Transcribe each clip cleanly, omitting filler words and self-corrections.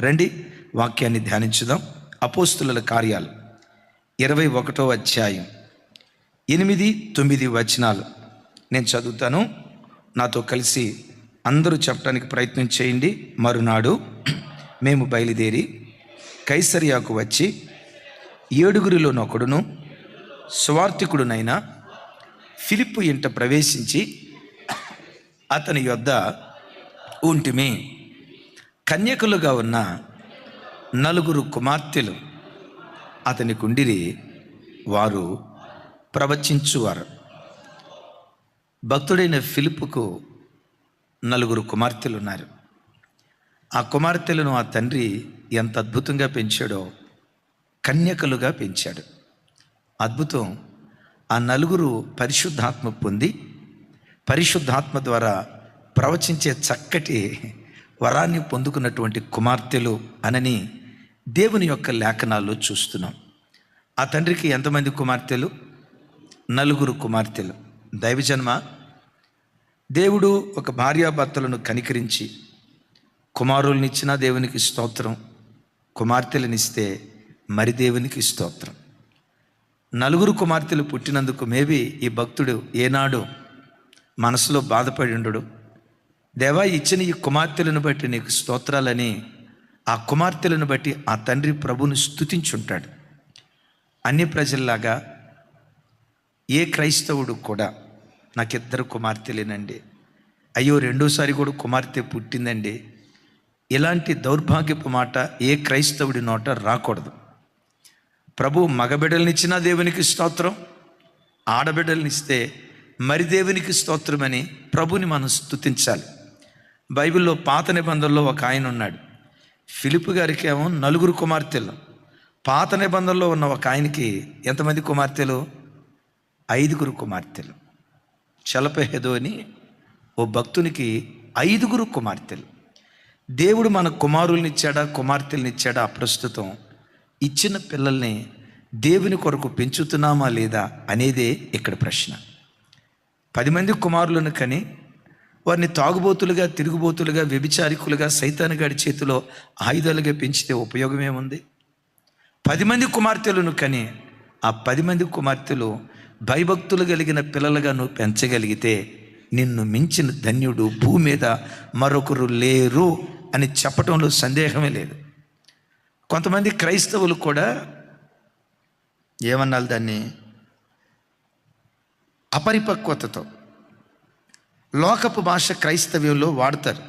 రండి వాక్యాన్ని ధ్యానించుదాం. అపోస్తుల కార్యాలు 21వ అధ్యాయం 8-9 వచనాలు నేను చదువుతాను. నాతో కలిసి అందరూ చెప్పడానికి ప్రయత్నం చేయండి. మరునాడు మేము బయలుదేరి కైసరియాకు వచ్చి 7 సువార్తికుడునైన ఫిలిప్పు ఇంట ప్రవేశించి అతని యొద్ద ఉంటిమి. కన్యకులుగా ఉన్న 4 కుమార్తెలు అతని కుండిరి. వారు ప్రవచించువారు. భక్తుడైన ఫిలిప్పుకు 4 కుమార్తెలు ఉన్నారు. ఆ కుమార్తెలను ఆ తండ్రి ఎంత అద్భుతంగా పెంచాడో, కన్యకలుగా పెంచాడు. అద్భుతం. ఆ 4 పరిశుద్ధాత్మ పొంది పరిశుద్ధాత్మ ద్వారా ప్రవచించే చక్కటి వరాన్ని పొందుకున్నటువంటి కుమార్తెలు అనని దేవుని యొక్క లేఖనాల్లో చూస్తున్నాం. ఆ తండ్రికి ఎంతమంది కుమార్తెలు? 4 కుమార్తెలు. దైవజన్మ, దేవుడు ఒక భార్యాభర్తలను కనికరించి కుమారులనిచ్చినా దేవునికి స్తోత్రం, కుమార్తెలనిస్తే మరి దేవునికి స్తోత్రం. 4 కుమార్తెలు పుట్టినందుకు మేబీ ఈ భక్తుడు ఏనాడు మనసులో బాధపడి ఉండడు. దేవా, ఇచ్చిన ఈ కుమార్తెలను బట్టి నీకు స్తోత్రాలని ఆ కుమార్తెలను బట్టి ఆ తండ్రి ప్రభువును స్తుతించుంటాడు. అన్ని ప్రజల్లాగా ఏ క్రైస్తవుడు కూడా నాకు 2 కుమార్తెలేనండి, అయ్యో రెండోసారి కూడా కుమార్తె పుట్టిందండి, ఇలాంటి దౌర్భాగ్యపు మాట ఏ క్రైస్తవుడి నోట రాకూడదు. ప్రభు మగబిడ్డలనిచ్చినా దేవునికి స్తోత్రం, ఆడబిడ్డలనిస్తే మరి దేవునికి స్తోత్రమని ప్రభుని మనం స్తుతించాలి. బైబిల్లో పాత నిబంధనలో ఒక ఆయన ఉన్నాడు. ఫిలిప్పు గారికి ఏమో 4 కుమార్తెలు. పాత నిబంధనలో ఉన్న ఒక ఆయనకి ఎంతమంది కుమార్తెలు? 5 కుమార్తెలు. చలపహేదో అని ఓ భక్తునికి 5 కుమార్తెలు. దేవుడు మన కుమారుల్నిచ్చాడా కుమార్తెలనిచ్చాడా? ప్రస్తుతం ఇచ్చిన పిల్లల్ని దేవుని కొరకు పెంచుతున్నామా లేదా అనేదే ఇక్కడ ప్రశ్న. 10 మంది కుమారులను కని వారిని తాగుబోతులుగా, తిరుగుబోతులుగా, వ్యభిచారికులుగా, సైతానుగాడి చేతిలో ఆయుధాలుగా పెంచితే ఉపయోగం ఏముంది? 10 మంది కుమార్తెలను కని ఆ 10 మంది కుమార్తెలు భయభక్తులు కలిగిన పిల్లలుగా నువ్వు పెంచగలిగితే నిన్ను మించిన ధన్యుడు భూమి మీద మరొకరు లేరు అని చెప్పడంలో సందేహమే లేదు. కొంతమంది క్రైస్తవులు కూడా ఏమన్నారు, దాన్ని అపరిపక్వతతో లోకపు భాష క్రైస్తవ్యంలో వాడతారు.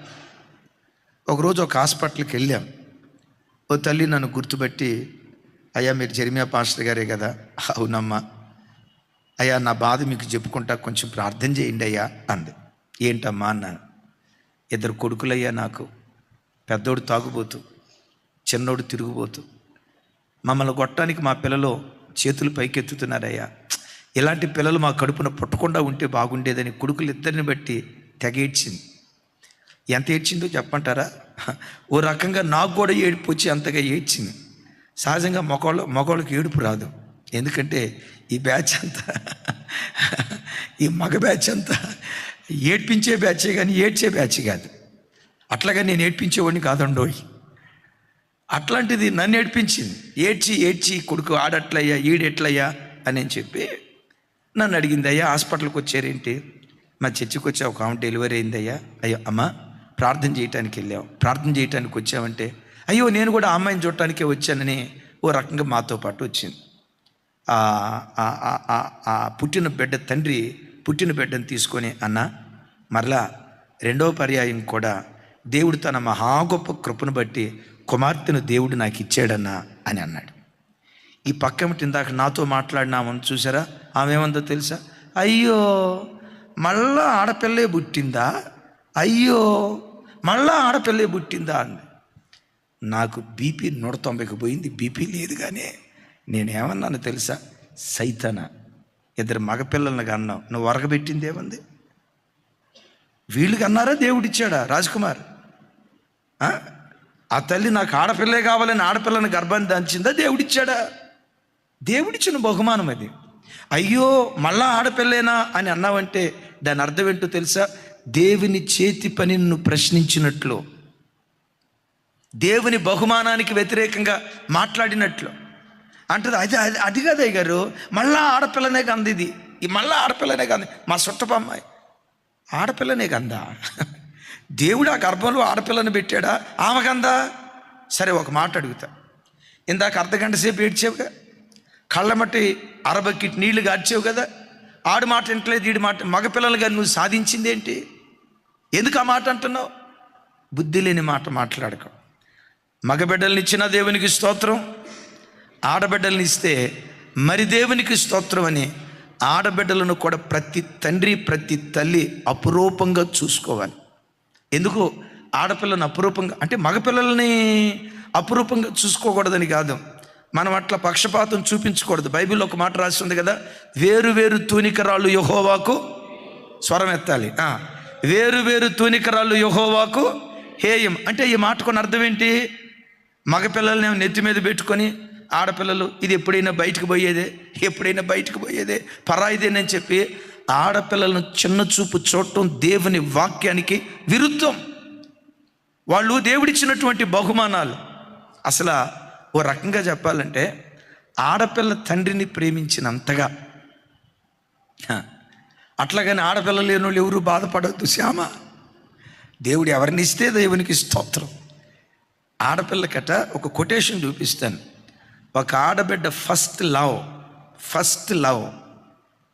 ఒకరోజు ఒక హాస్పిటల్కి వెళ్ళాం. ఓ తల్లి నన్ను గుర్తుపెట్టి, అయ్యా మీరు జెర్మియా పాస్టర్ గారే కదా? అవునమ్మా. అయ్యా నా బాధ మీకు చెప్పుకుంటా, కొంచెం ప్రార్థన చేయండి అయ్యా అంది. ఏంటమ్మా అన్నాను. 2 కొడుకులయ్యా నాకు, పెద్దోడు తాగుబోతు, చిన్నోడు తిరుగుబోతు. మమ్మల్ని కొట్టడానికి మా పిల్లలు చేతులు పైకెత్తుతున్నారయ్యా. ఇలాంటి పిల్లలు మా కడుపున పుట్టకుండా ఉంటే బాగుండేదని కొడుకులు 2 బట్టి తెగ ఏడ్చింది. ఎంత ఏడ్చిందో చెప్పంటారా? ఓ రకంగా నాకు కూడా ఏడుపు వచ్చి అంతగా ఏడ్చింది. సహజంగా మగవాళ్ళకి ఏడుపు రాదు, ఎందుకంటే ఈ బ్యాచ్ అంతా ఈ మగ బ్యాచ్ అంతా ఏడ్పించే బ్యాచే కానీ ఏడ్చే బ్యాచ్ కాదు. అట్లాగా నేను ఏడ్పించేవాడిని కాదండోయ్. అట్లాంటిది నన్ను ఏడ్పించింది. ఏడ్చి కొడుకు ఆడట్లయ్యా, ఈడెట్లయ్యా అని చెప్పి నన్ను అడిగింది. అయ్యా హాస్పిటల్కి వచ్చారేంటి? మా చర్చికి వచ్చా, ఒక ఆమె డెలివరీ అయిందయ్యా. అయ్యో అమ్మ ప్రార్థన చేయటానికి వెళ్ళావు, ప్రార్థన చేయటానికి వచ్చావంటే అయ్యో నేను కూడా ఆ అమ్మాయిని చూడటానికే వచ్చానని ఓ రకంగా మాతో పాటు వచ్చింది. ఆ పుట్టిన బిడ్డ తండ్రి పుట్టిన బిడ్డను తీసుకొని, అన్న మరలా 2వ పర్యాయం కూడా దేవుడు తన మహా గొప్ప కృపను బట్టి కుమార్తెను దేవుడు నాకు ఇచ్చాడన్నా అని అన్నాడు. ఈ పక్కమిటి ఇందాక నాతో మాట్లాడినామని చూసారా? ఆమె ఏమందో తెలుసా? అయ్యో మళ్ళా ఆడపిల్లే పుట్టిందా, అయ్యో మళ్ళా ఆడపిల్లే పుట్టిందా అంది. నాకు బీపీ 190కి పోయింది. బీపీ లేదు, కానీ నేనేమన్నాను తెలుసా? సైతాన, 2 మగపిల్లలను కన్నావు, నువ్వు వరగబెట్టింది ఏముంది? వీళ్ళకి అన్నారా దేవుడిచ్చాడా? రాజ్కుమార్, ఆ తల్లి నాకు ఆడపిల్లే కావాలని ఆడపిల్లని గర్భాన్ని దాల్చిందా? దేవుడిచ్చాడా? దేవుడిచ్చిన బహుమానం అది. అయ్యో మళ్ళా ఆడపిల్లేనా అని అన్నావంటే దాని అర్థం ఏంటో తెలుసా? దేవుని చేతి పని నువ్వు ప్రశ్నించినట్లు. దేవుని బహుమానానికి వ్యతిరేకంగా మాట్లాడినట్లు అంటది. అది కాదు అయ్యగారు, మళ్ళా ఆడపిల్లనే కంది ఇది, మళ్ళా ఆడపిల్లనే కంది. మా చుట్టపమ్మాయి ఆడపిల్లనే కందా? దేవుడు ఆ గర్భంలో ఆడపిల్లని పెట్టాడా? ఆమె కందా? సరే, ఒక మాట అడుగుతా. ఇందాక అర్ధగంట సేపు ఏడ్చావుగా, కళ్ళమట్టి అరబక్కిటి నీళ్లు గార్చావు కదా. ఆడు మాట వింటలేదు, ఈడు మాట. మగపిల్లలుగా నువ్వు సాధించింది ఏంటి? ఎందుకు ఆ మాట అంటున్నావు? బుద్ధి లేని మాట మాట్లాడక. మగబిడ్డల్ని ఇచ్చిన దేవునికి స్తోత్రం, ఆడబిడ్డల్ని ఇస్తే మరి దేవునికి స్తోత్రం అని ఆడబిడ్డలను కూడా ప్రతి తండ్రి ప్రతి తల్లి అపురూపంగా చూసుకోవాలి. ఎందుకు ఆడపిల్లని అపురూపంగా అంటే మగపిల్లల్ని అపురూపంగా చూసుకోకూడదని కాదు, మనం అట్లా పక్షపాతం చూపించకూడదు. బైబిల్లో ఒక మాట రాసి ఉంది కదా, వేరు వేరు తూనికరాళ్ళు యెహోవాకు, స్వరం ఎత్తాలి, వేరు వేరు తూనికరాళ్ళు యెహోవాకు హేయం. అంటే ఈ మాటకొని అర్థం ఏంటి? మగపిల్లల్ని నెత్తి మీద పెట్టుకొని ఆడపిల్లలు ఇది ఎప్పుడైనా బయటకు పోయేదే పరాయిదేనని చెప్పి ఆడపిల్లలను చిన్న చూపు చూడటం దేవుని వాక్యానికి విరుద్ధం. వాళ్ళు దేవుడిచ్చినటువంటి బహుమానాలు. అసలు ఓ రకంగా చెప్పాలంటే ఆడపిల్ల తండ్రిని ప్రేమించినంతగా, అట్లాగని ఆడపిల్ల లేని వాళ్ళు ఎవరు బాధపడద్దు శ్యామ. దేవుడు ఎవరిని ఇస్తే దేవునికి స్తోత్రం. ఆడపిల్లకట ఒక కొటేషన్ చూపిస్తాను. ఒక ఆడబిడ్డ ఫస్ట్ లవ్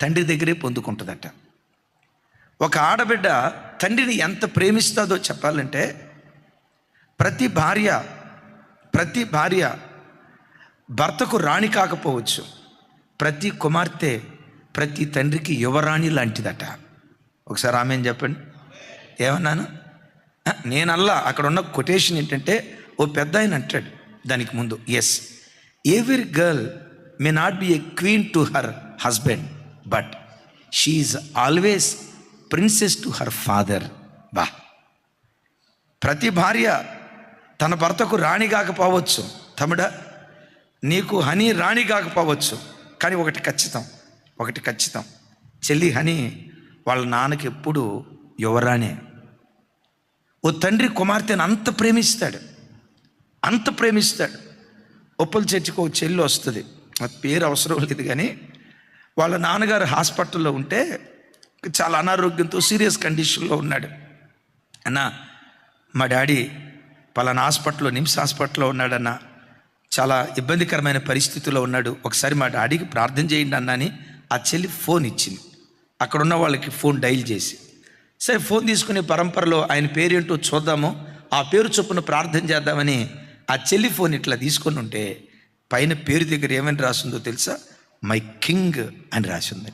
తండ్రి దగ్గరే పొందుకుంటుందట. ఒక ఆడబిడ్డ తండ్రిని ఎంత ప్రేమిస్తుందో చెప్పాలంటే, ప్రతి భార్య భర్తకు రాణి కాకపోవచ్చు, ప్రతి కుమార్తె ప్రతి తండ్రికి యువరాణి లాంటిదట. ఒకసారి ఆమెను చెప్పండి. ఏమన్నాను? నేనల్లా. అక్కడ ఉన్న కొటేషన్ ఏంటంటే, ఓ పెద్ద ఆయన అంటాడు దానికి ముందు, yes, every girl may not be a queen to her husband, but she is always princess to her father. బా, ప్రతి భార్య తన భర్తకు రాణి కాకపోవచ్చు, తమ్ముడా నీకు హనీ రాణి కాకపోవచ్చు, కానీ ఒకటి ఖచ్చితం, చెల్లి హనీ వాళ్ళ నాన్నకి ఎప్పుడు యువరాణే. ఓ తండ్రి కుమార్తెను అంత ప్రేమిస్తాడు. ఒప్పుల చర్చికి ఒక చెల్లి వస్తుంది, ఆ పేరు అవసరం లేదు కానీ, వాళ్ళ నాన్నగారు హాస్పిటల్లో ఉంటే చాలా అనారోగ్యంతో సీరియస్ కండిషన్లో ఉన్నాడు. అన్నా, మా డాడీ పలానా హాస్పిటల్లో, నిమ్స్ హాస్పిటల్లో ఉన్నాడన్న, చాలా ఇబ్బందికరమైన పరిస్థితిలో ఉన్నాడు, ఒకసారి మా డాడీకి ప్రార్థన చేయండి అన్న అని ఆ చెల్లి ఫోన్ ఇచ్చింది. అక్కడున్న వాళ్ళకి ఫోన్ డైల్ చేసి, సరే ఫోన్ తీసుకునే పరంపరలో ఆయన పేరేంటో చూద్దాము, ఆ పేరు చొప్పున ప్రార్థన చేద్దామని ఆ చెల్లి ఫోన్ ఇట్లా తీసుకొని ఉంటే పైన పేరు దగ్గర ఏమని రాసిందో తెలుసా? మై కింగ్ అని రాసింది.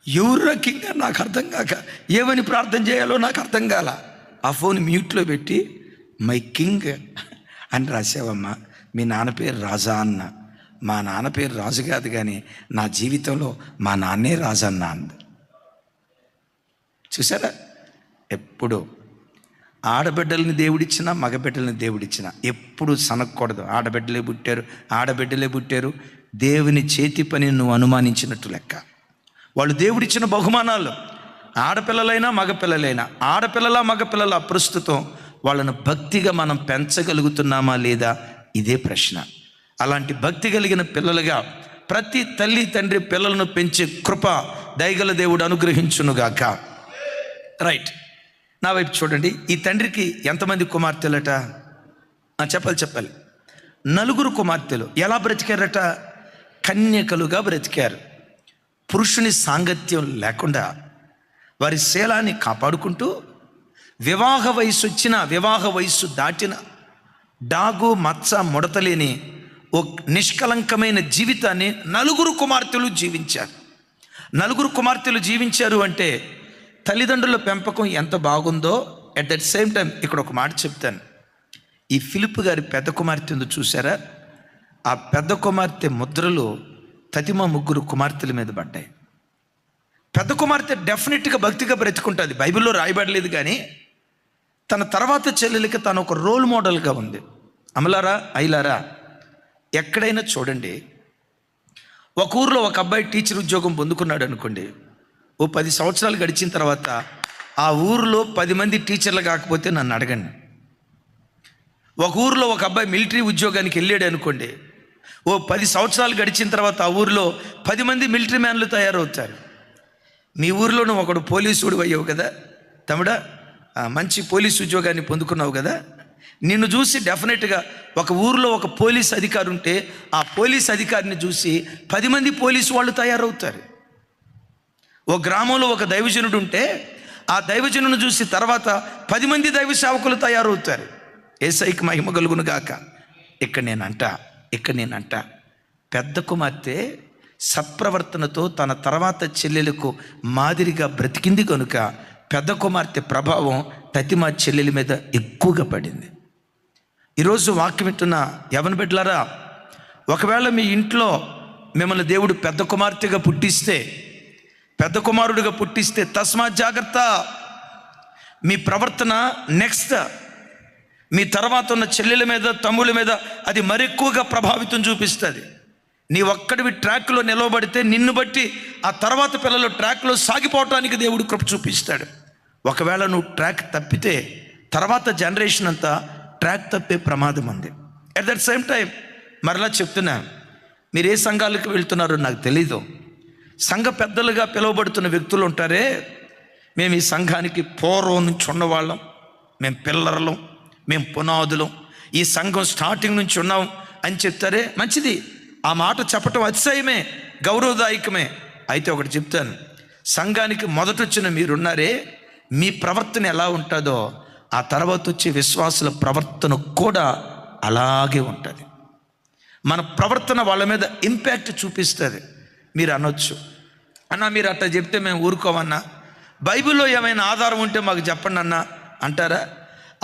ఎవరు కింగ్ అని నాకు అర్థం కాక ఏమని ప్రార్థన చేయాలో నాకు అర్థం కాల. ఆ ఫోన్ మ్యూట్లో పెట్టి మై కింగ్ అని రాసావమ్మా, మీ నాన్న పేరు రాజా అన్న. మా నాన్న పేరు రాజు కాదు కానీ నా జీవితంలో మా నాన్నే రాజన్న అంది. చూసారా? ఎప్పుడు ఆడబిడ్డల్ని దేవుడిచ్చినా మగబిడ్డల్ని దేవుడిచ్చినా ఎప్పుడు సనక్కూడదు. ఆడబిడ్డలే పుట్టారు దేవుని చేతి పని నువ్వు అనుమానించినట్టు లెక్క. వాళ్ళు దేవుడిచ్చిన బహుమానాలు, ఆడపిల్లలైనా మగపిల్లలైనా, ఆడపిల్లల మగపిల్లల ప్రస్తుతం వాళ్ళను భక్తిగా మనం పెంచగలుగుతున్నామా లేదా, ఇదే ప్రశ్న. అలాంటి భక్తి కలిగిన పిల్లలుగా ప్రతి తల్లి తండ్రి పిల్లలను పెంచే కృప దయగల దేవుడు అనుగ్రహించునుగాక. రైట్, నా వైపు చూడండి. ఈ తండ్రికి ఎంతమంది కుమార్తెలట? చెప్పాలి. 4 కుమార్తెలు. ఎలా బ్రతికారట? కన్యకలుగా బ్రతికారు. పురుషుని సాంగత్యం లేకుండా వారి శీలాన్ని కాపాడుకుంటూ వివాహ వయస్సు దాటిన డాగు మచ్చ ముడతలేని ఓ నిష్కలంకమైన జీవితాన్ని 4 కుమార్తెలు జీవించారు. 4 కుమార్తెలు జీవించారు అంటే తల్లిదండ్రుల పెంపకం ఎంత బాగుందో. అట్ దట్ సేమ్ టైం ఇక్కడ ఒక మాట చెప్తాను. ఈ ఫిలిప్ గారి పెద్ద కుమార్తె ఉందో చూసారా? ఆ పెద్ద కుమార్తె ముద్రలు తతిమ 3 కుమార్తెల మీద పడ్డాయి. పెద్ద కుమార్తె డెఫినెట్గా భక్తిగా బ్రతికుంటుంది, బైబిల్లో రాయబడలేదు కానీ తన తర్వాత చెల్లెలకి తను ఒక రోల్ మోడల్గా ఉంది. అమలారా ఐలారా, ఎక్కడైనా చూడండి, ఒక ఊర్లో ఒక అబ్బాయి టీచర్ ఉద్యోగం పొందుకున్నాడు అనుకోండి, ఓ 10 సంవత్సరాలు గడిచిన తర్వాత ఆ ఊరిలో 10 మంది టీచర్లు కాకపోతే నన్ను అడగండి. ఒక ఊరిలో ఒక అబ్బాయి మిలిటరీ ఉద్యోగానికి వెళ్ళాడు అనుకోండి, ఓ 10 సంవత్సరాలు గడిచిన తర్వాత ఆ ఊరిలో 10 మంది మిలిటరీ మ్యాన్లు తయారవుతారు. మీ ఊరిలోనూ ఒకడు పోలీసుడు అయ్యావు కదా తమ్ముడా, మంచి పోలీసు ఉద్యోగాన్ని పొందుకున్నావు కదా. నిన్ను చూసి డెఫినెట్గా ఒక ఊరిలో ఒక పోలీస్ అధికారి ఉంటే ఆ పోలీస్ అధికారిని చూసి 10 మంది పోలీసు వాళ్ళు తయారవుతారు. ఓ గ్రామంలో ఒక దైవజనుడు ఉంటే ఆ దైవజనుని చూసి తర్వాత 10 మంది దైవ సేవకులు తయారవుతారు. యేసయ్యకి మహిమ కలుగును గాక. ఇక్కడ నేనంట పెద్ద కుమార్తె సత్ప్రవర్తనతో తన తర్వాత చెల్లెలకు మాదిరిగా బ్రతికింది కనుక పెద్ద కుమార్తె ప్రభావం తతిమా చెల్లెల మీద ఎక్కువగా పడింది. ఈరోజు వాక్యం వింటున్న యవన బిడ్డలారా, ఒకవేళ మీ ఇంట్లో మిమ్మల్ని దేవుడు పెద్ద కుమార్తెగా పుట్టిస్తే, పెద్ద కుమారుడిగా పుట్టిస్తే తస్మాత్ జాగ్రత్త. మీ ప్రవర్తన నెక్స్ట్ మీ తర్వాత ఉన్న చెల్లెల మీద తమ్ముళ్ళ మీద అది మరెక్కువగా ప్రభావితం చూపిస్తుంది. నీ ఒక్కడివి ట్రాక్లో నిలవబడితే నిన్ను బట్టి ఆ తర్వాత పిల్లలు ట్రాక్లో సాగిపోవటానికి దేవుడు కృప చూపిస్తాడు. ఒకవేళ నువ్వు ట్రాక్ తప్పితే తర్వాత జనరేషన్ అంతా ట్రాక్ తప్పే ప్రమాదం ఉంది. అట్ దట్ సేమ్ టైం మరలా చెప్తున్నా, మీరు ఏ సంఘాలకు వెళ్తున్నారో నాకు తెలీదు. సంఘ పెద్దలుగా పిలువబడుతున్న వ్యక్తులు ఉంటారే, మేము ఈ సంఘానికి పూర్వం నుంచి ఉన్నవాళ్ళం, మేము పిల్లర్లం, మేము పునాదులం, ఈ సంఘం స్టార్టింగ్ నుంచి ఉన్నాం అని చెప్తారే, మంచిది. ఆ మాట చెప్పటం అతిశయమే, గౌరవదాయకమే. అయితే ఒకటి చెప్తాను, సంఘానికి మొదటొచ్చిన మీరున్నారే, మీ ప్రవర్తన ఎలా ఉంటుందో ఆ తర్వాత వచ్చే విశ్వాసుల ప్రవర్తన కూడా అలాగే ఉంటుంది. మన ప్రవర్తన వాళ్ళ మీద ఇంపాక్ట్ చూపిస్తుంది. మీరు అనొచ్చు, అన్న మీరు అట్లా చెప్తే మేము ఊరుకోమన్నా, బైబిల్లో ఏమైనా ఆధారం ఉంటే మాకు చెప్పండి అన్న అంటారా?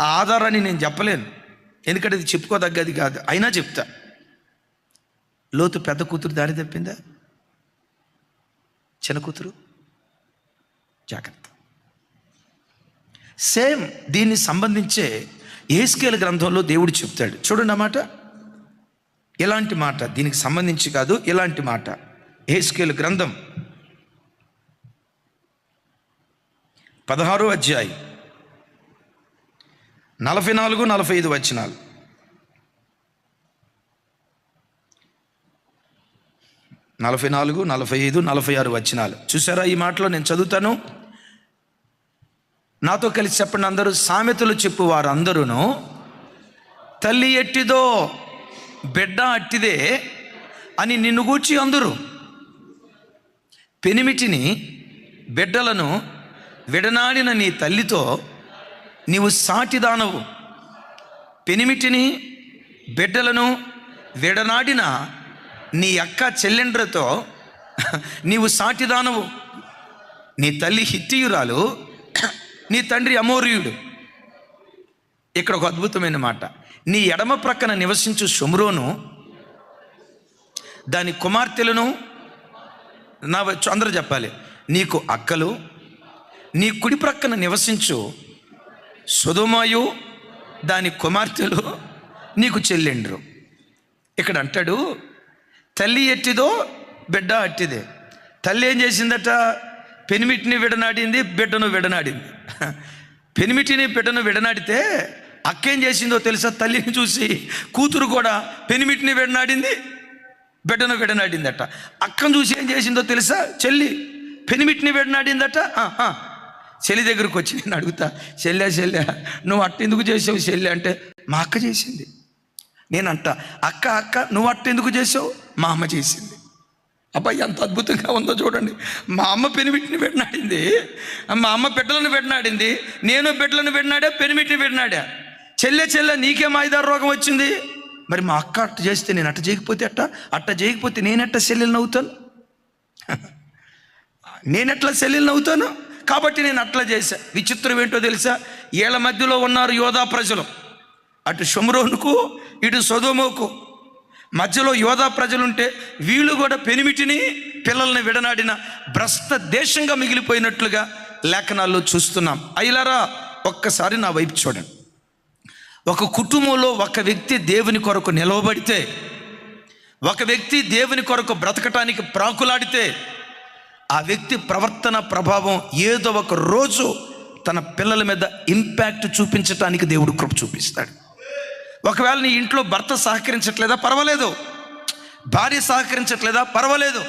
ఆ ఆధారాన్ని నేను చెప్పలేను, ఎందుకంటే అది చెప్పుకోదగ్గది కాదు. అయినా చెప్తా. లోతు పెద్ద కూతురు దారి తప్పిందా? చిన్న కూతురు జాగ్రత్త. సేమ్ దీన్ని సంబంధించే యెహెజ్కేలు గ్రంథంలో దేవుడు చెప్తాడు. చూడండి అన్నమాట, ఎలాంటి మాట, దీనికి సంబంధించి కాదు, ఎలాంటి మాట. యెహెజ్కేలు గ్రంథం 16వ అధ్యాయం 44-45 వచనాలు. 44, 45, 46 వచనాలు చూసారా? ఈ మాటలో నేను చదువుతాను, నాతో కలిసి చెప్పండి అందరూ. సామెతలు చెప్పు వారందరూను తల్లి ఎట్టిదో బిడ్డ అట్టిదే అని నిన్ను గూర్చి అందరూ. పెనిమిటిని బిడ్డలను విడనాడిన నీ తల్లితో నీవు సాటిదానవు. పెనిమిటిని బిడ్డలను విడనాడిన నీ అక్క చెల్లెండ్రతో నీవు సాటిదానవు. నీ తల్లి హిత్తీయురాలు, నీ తండ్రి అమోరీయుడు. ఇక్కడ ఒక అద్భుతమైన మాట, నీ ఎడమ ప్రక్కన నివసించు షోమ్రోను దాని కుమార్తెలను, నా అందరూ చెప్పాలి, నీకు అక్కలు. నీ కుడి ప్రక్కన నివసించు సొదొమయు దాని కుమార్తెలు నీకు చెల్లెండ్రు. ఇక్కడ అంటాడు, తల్లి ఎట్టిదో బిడ్డ అట్టిదే. తల్లి ఏం చేసిందట? పెనిమిటిని విడనాడింది, బిడ్డను విడనాడింది. పెనిమిటిని బిడ్డను విడనాడితే అక్కేం చేసిందో తెలుసా? తల్లిని చూసి కూతురు కూడా పెనిమిటిని విడనాడింది, బిడ్డను విడనాడిందట. అక్కను చూసి ఏం చేసిందో తెలుసా? చెల్లి పెనిమిటిని విడనాడిందట. చెల్లి దగ్గరకు వచ్చి నేను అడుగుతా, చెల్లె నువ్వు అట్ట ఎందుకు చేసావు చెల్లి అంటే, మా అక్క చేసింది. నేనంట, అక్క నువ్వు అట్ట ఎందుకు చేసావు? మా అమ్మ చేసింది. అబ్బాయి ఎంత అద్భుతంగా ఉందో చూడండి. మా అమ్మ పెనిమిటిని విడనాడింది, మా అమ్మ బిడ్డలను విడనాడింది, నేను బిడ్డలను విడనాడా, పెనిమిటిని విడనాడా. చెల్లె నీకేం ఆయుధార రోగం వచ్చింది? మరి మా అక్క అట్ట చేస్తే నేను అట్ట చేయకపోతే అట్ట చేయకపోతే నేనెట్లా చెల్లెలను అవుతాను? నేనెట్లా చెల్లెలను అవుతాను? కాబట్టి నేను అట్లా చేశా. విచిత్రం ఏంటో తెలుసా? ఏళ్ల మధ్యలో ఉన్నారు యోధా ప్రజలు, అటు షోమ్రోనుకు ఇటు సొదొమకు మధ్యలో యోధా ప్రజలుంటే వీళ్ళు కూడా పెనిమిటిని పిల్లల్ని విడనాడిన భ్రష్ట దేశంగా మిగిలిపోయినట్లుగా లేఖనాల్లో చూస్తున్నాం. అయ్యలారా, ఒక్కసారి నా వైపు చూడండి. ఒక కుటుంబంలో ఒక వ్యక్తి దేవుని కొరకు నిలవబడితే, ఒక వ్యక్తి దేవుని కొరకు బ్రతకటానికి ప్రాకులాడితే, ఆ వ్యక్తి ప్రవర్తన ప్రభావం ఏదో ఒక రోజు తన పిల్లల మీద ఇంపాక్ట్ చూపించటానికి దేవుడు కృప చూపిస్తాడు. ఒకవేళ నీ ఇంట్లో భర్త సహకరించట్లేదా, పర్వాలేదు. భార్య సహకరించట్లేదా, పర్వాలేదు.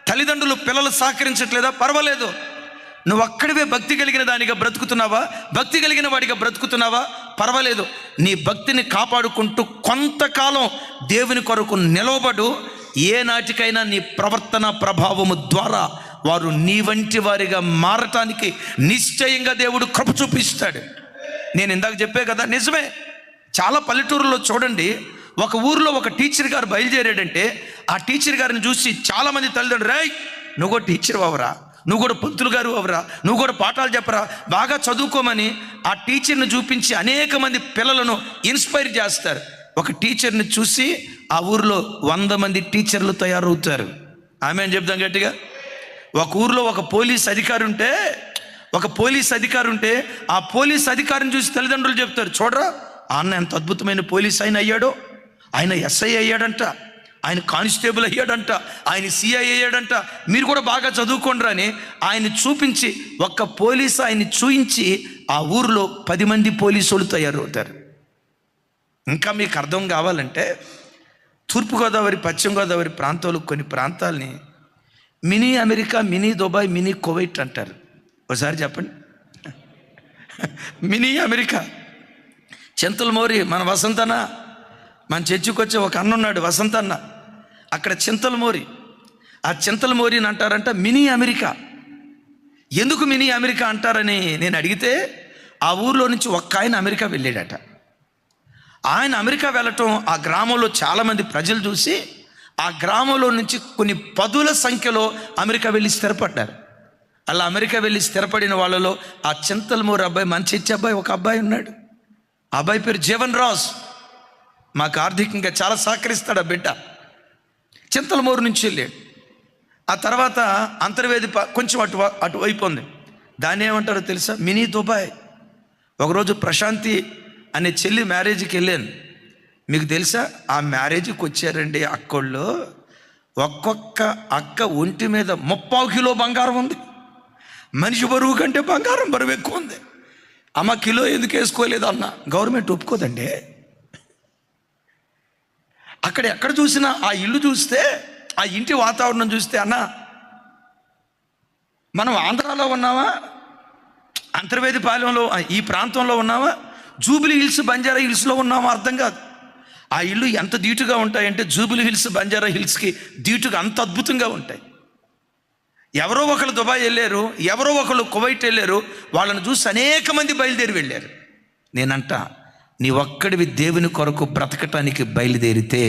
తల్లిదండ్రులు పిల్లలు సహకరించట్లేదా, పర్వాలేదు. నువ్వు అక్కడివే భక్తి కలిగిన దానిగా బ్రతుకుతున్నావా, భక్తి కలిగిన వాడిగా బ్రతుకుతున్నావా, పర్వాలేదు. నీ భక్తిని కాపాడుకుంటూ కొంతకాలం దేవుని కొరకు నిలవబడు. ఏ నాటికైనా నీ ప్రవర్తన ప్రభావము ద్వారా వారు నీ వంటి వారిగా మారటానికి నిశ్చయంగా దేవుడు కృప చూపిస్తాడు. నేను ఇందాక చెప్పే కదా, నిజమే. చాలా పల్లెటూరులో చూడండి, ఒక ఊరిలో ఒక టీచర్ గారు బయలుదేరాడంటే ఆ టీచర్ గారిని చూసి చాలామంది తల్లిదండ్రులు, రేయ్ నువ్వు కూడా టీచర్ అవరా, నువ్వు కూడా పంతులు గారు అవరా, నువ్వు కూడా పాఠాలు చెప్పరా, బాగా చదువుకోమని ఆ టీచర్ని చూపించి అనేక మంది పిల్లలను ఇన్స్పైర్ చేస్తారు. ఒక టీచర్ని చూసి ఆ ఊరిలో 100 మంది టీచర్లు తయారవుతారు. ఆమె అని చెప్తాం గట్టిగా. ఒక ఊరిలో ఒక పోలీస్ అధికారి ఉంటే ఆ పోలీస్ అధికారిని చూసి తల్లిదండ్రులు చెప్తారు, చూడరా ఆ అన్న ఎంత అద్భుతమైన పోలీస్ ఆయన అయ్యాడో, ఆయన ఎస్ఐ అయ్యాడంట, ఆయన కానిస్టేబుల్ అయ్యాడంట, ఆయన సిఐ అయ్యాడంట, మీరు కూడా బాగా చదువుకోండి అని ఆయన చూపించి, ఒక్క పోలీసు ఆయన్ని చూయించి ఆ ఊరిలో 10 మంది పోలీసులు తయారవుతారు. ఇంకా మీకు అర్థం కావాలంటే తూర్పుగోదావరి, పశ్చిమ గోదావరి ప్రాంతాలు, కొన్ని ప్రాంతాలని mini America, mini Dubai, mini Kuwait అంటారు. ఒకసారి చెప్పండి. Mini America. చింతలమూరి మన వసంతన్న, మన చర్చికి వచ్చే ఒక అన్న ఉన్నాడు వసంతన్న, అక్కడ చింతలమూరి. ఆ చింతలమూరిని అంటారంట మినీ అమెరికా. ఎందుకు మినీ అమెరికా అంటారని నేను అడిగితే, ఆ ఊర్లో నుంచి ఒక్క ఆయన అమెరికా వెళ్ళాడట. ఆయన అమెరికా వెళ్ళటం ఆ గ్రామంలో చాలామంది ప్రజలు చూసి ఆ గ్రామంలో నుంచి కొన్ని 10ల సంఖ్యలో అమెరికా వెళ్ళి స్థిరపడ్డారు. అలా అమెరికా వెళ్ళి స్థిరపడిన వాళ్ళలో ఆ చింతలమూరి అబ్బాయి, మన చర్చి అబ్బాయి ఒక అబ్బాయి ఉన్నాడు. ఆ అబ్బాయి పేరు జీవన్ రాజ్. మాకు ఆర్థికంగా చాలా సహకరిస్తాడు ఆ బిడ్డ. చింతలమూరు నుంచి వెళ్ళాడు. ఆ తర్వాత అంతర్వేది కొంచెం అటువైపు ఉంది, దాన్ని ఏమంటారో తెలుసా, మినీ దుబాయ్. ఒకరోజు ప్రశాంతి అనే చెల్లి మ్యారేజ్కి వెళ్ళాను. మీకు తెలుసా, ఆ మ్యారేజ్కి వచ్చారండి అక్కోళ్ళు, ఒక్కొక్క అక్క ఒంటి మీద 30 కిలో బంగారం ఉంది. మనిషి బరువు కంటే బంగారం బరువు ఎక్కువ ఉంది. అమ్మ కిలో ఎందుకు వేసుకోలేదు అన్న, గవర్నమెంట్ ఒప్పుకోదండి. అక్కడ ఎక్కడ చూసినా ఆ ఇల్లు చూస్తే, ఆ ఇంటి వాతావరణం చూస్తే, అన్న మనం ఆంధ్రాలో ఉన్నావా, అంతర్వేది పాలెంలో ఈ ప్రాంతంలో ఉన్నావా, జూబిలీ హిల్స్, బంజారా హిల్స్లో ఉన్నామా అర్థం కాదు. ఆ ఇల్లు ఎంత ధీటుగా ఉంటాయంటే జూబిలీ హిల్స్, బంజారా హిల్స్కి ధీటుగా అంత అద్భుతంగా ఉంటాయి. ఎవరో ఒకళ్ళు దుబాయ్ వెళ్ళారు, ఎవరో ఒకళ్ళు కువైట్ వెళ్ళారు, వాళ్ళని చూసి అనేక మంది బయలుదేరి వెళ్ళారు. నేనంట, నీ ఒక్కడివి దేవుని కొరకు బ్రతకటానికి బయలుదేరితే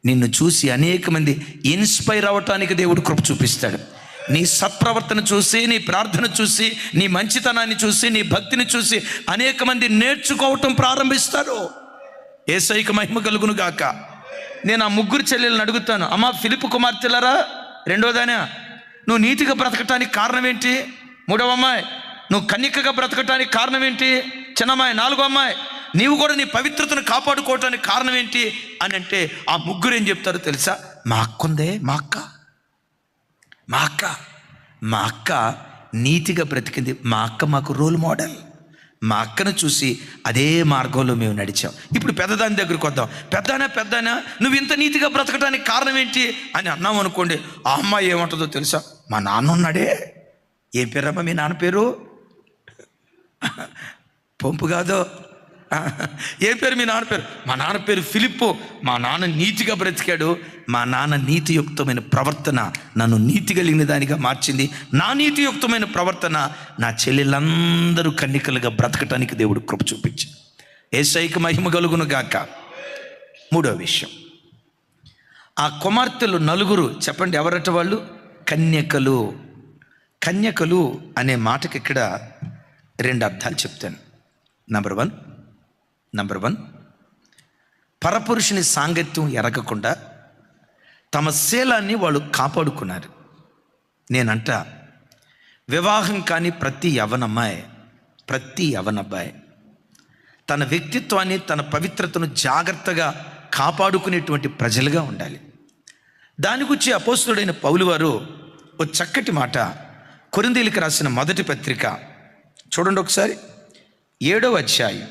నిన్ను చూసి అనేక మంది ఇన్స్పైర్ అవ్వటానికి దేవుడు కృప చూపిస్తాడు. నీ సత్ప్రవర్తన చూసి, నీ ప్రార్థన చూసి, నీ మంచితనాన్ని చూసి, నీ భక్తిని చూసి అనేక మంది నేర్చుకోవటం ప్రారంభిస్తారు. యేసయ్యకు మహిమ కలుగును గాక. నేను ఆ 3 చెల్లెలను అడుగుతాను, అమ్మ ఫిలిప్పు కుమార్తెలరా, రెండోదానా నువ్వు నీతిగా బ్రతకటానికి కారణం ఏంటి? 3వ అమ్మాయి నువ్వు కన్యకగా బ్రతకటానికి కారణం ఏంటి? చిన్నమ్మాయి 4వ అమ్మాయి నీవు కూడా నీ పవిత్రతను కాపాడుకోవటానికి కారణం ఏంటి అని అంటే, ఆ 3 ఏం చెప్తారో తెలుసా? మా అక్క ఉందే, మా అక్క నీతిగా బ్రతికింది. మా అక్క మాకు రోల్ మోడల్. మా అక్కను చూసి అదే మార్గంలో మేము నడిచాం. ఇప్పుడు పెద్దదాని దగ్గరికి వద్దాం. పెద్దనా నువ్వు ఇంత నీతిగా బ్రతకడానికి కారణం ఏంటి అని అన్నాం అనుకోండి, ఆ అమ్మాయి ఏమంటుందో తెలుసా? మా నాన్న ఉన్నాడే. ఏం పేరమ్మా మీ నాన్న పేరు? పంపు కాదు. ఏం పేరు మీ నాన్న పేరు? మా నాన్న పేరు ఫిలిప్పు. మా నాన్న నీతిగా బ్రతికాడు. మా నాన్న నీతియుక్తమైన ప్రవర్తన నన్ను నీతి కలిగిన దానిగా మార్చింది. నా నీతియుక్తమైన ప్రవర్తన నా చెల్లెళ్ళందరూ కన్నికలుగా బ్రతకటానికి దేవుడు కృప చూపించాడు. యేసయ్యకు మహిమ కలుగును గాక. 3వ విషయం, ఆ కుమార్తెలు 4 చెప్పండి ఎవరట వాళ్ళు? కన్యకలు. కన్యకలు అనే మాటకి ఇక్కడ 2 అర్థాలు చెప్తాను. నంబర్ వన్, పరపురుషుని సాంగత్యం ఎరగకుండా తమ శీలాన్ని వాళ్ళు కాపాడుకున్నారు. నేనంట, వివాహం కాని ప్రతి యవనబ్బాయి తన వ్యక్తిత్వాన్ని, తన పవిత్రతను జాగ్రత్తగా కాపాడుకునేటువంటి ప్రజలుగా ఉండాలి. దాని గురించి అపోస్తలుడైన పౌలు వారు ఓ చక్కటి మాట కొరింథీయులకు రాసిన 1వ పత్రిక చూడండి ఒకసారి 7వ అధ్యాయం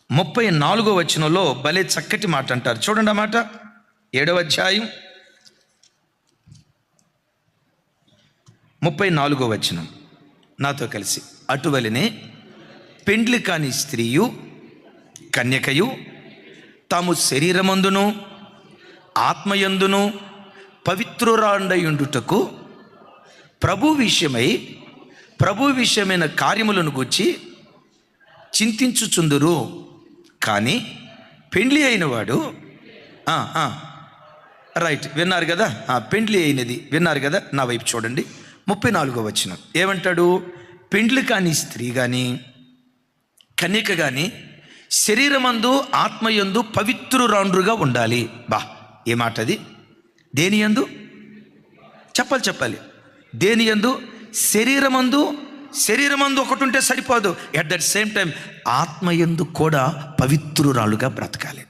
34వ వచనంలో భలే చక్కటి మాట అంటారు. చూడండి ఆ మాట. 7వ అధ్యాయం 34వ వచనం నాతో కలిసి. అటువలనే పెండ్లి కాని స్త్రీయు కన్యకయు తాము శరీరమందును ఆత్మయందును పవిత్రురాండయుండుటకు ప్రభు విషయమైన కార్యములను గూర్చి చింతించుచుందురు. కానీ పెండ్లి అయిన వాడు రైట్ విన్నారు కదా, పెండ్లి అయినది విన్నారు కదా. నా వైపు చూడండి. 34వ వచనం ఏమంటాడు? పెండ్లి కాని స్త్రీ కానీ కన్యక కానీ శరీరమందు ఆత్మయందు పవిత్రురాండ్రుగా ఉండాలి. ఏ మాట అది? దేని యందు చెప్పాలి. దేని యందు? శరీరమందు ఒకటి ఉంటే సరిపోదు. ఎట్ దట్ సేమ్ టైం ఆత్మయందు కూడా పవిత్రురాలుగా బ్రతకాలి.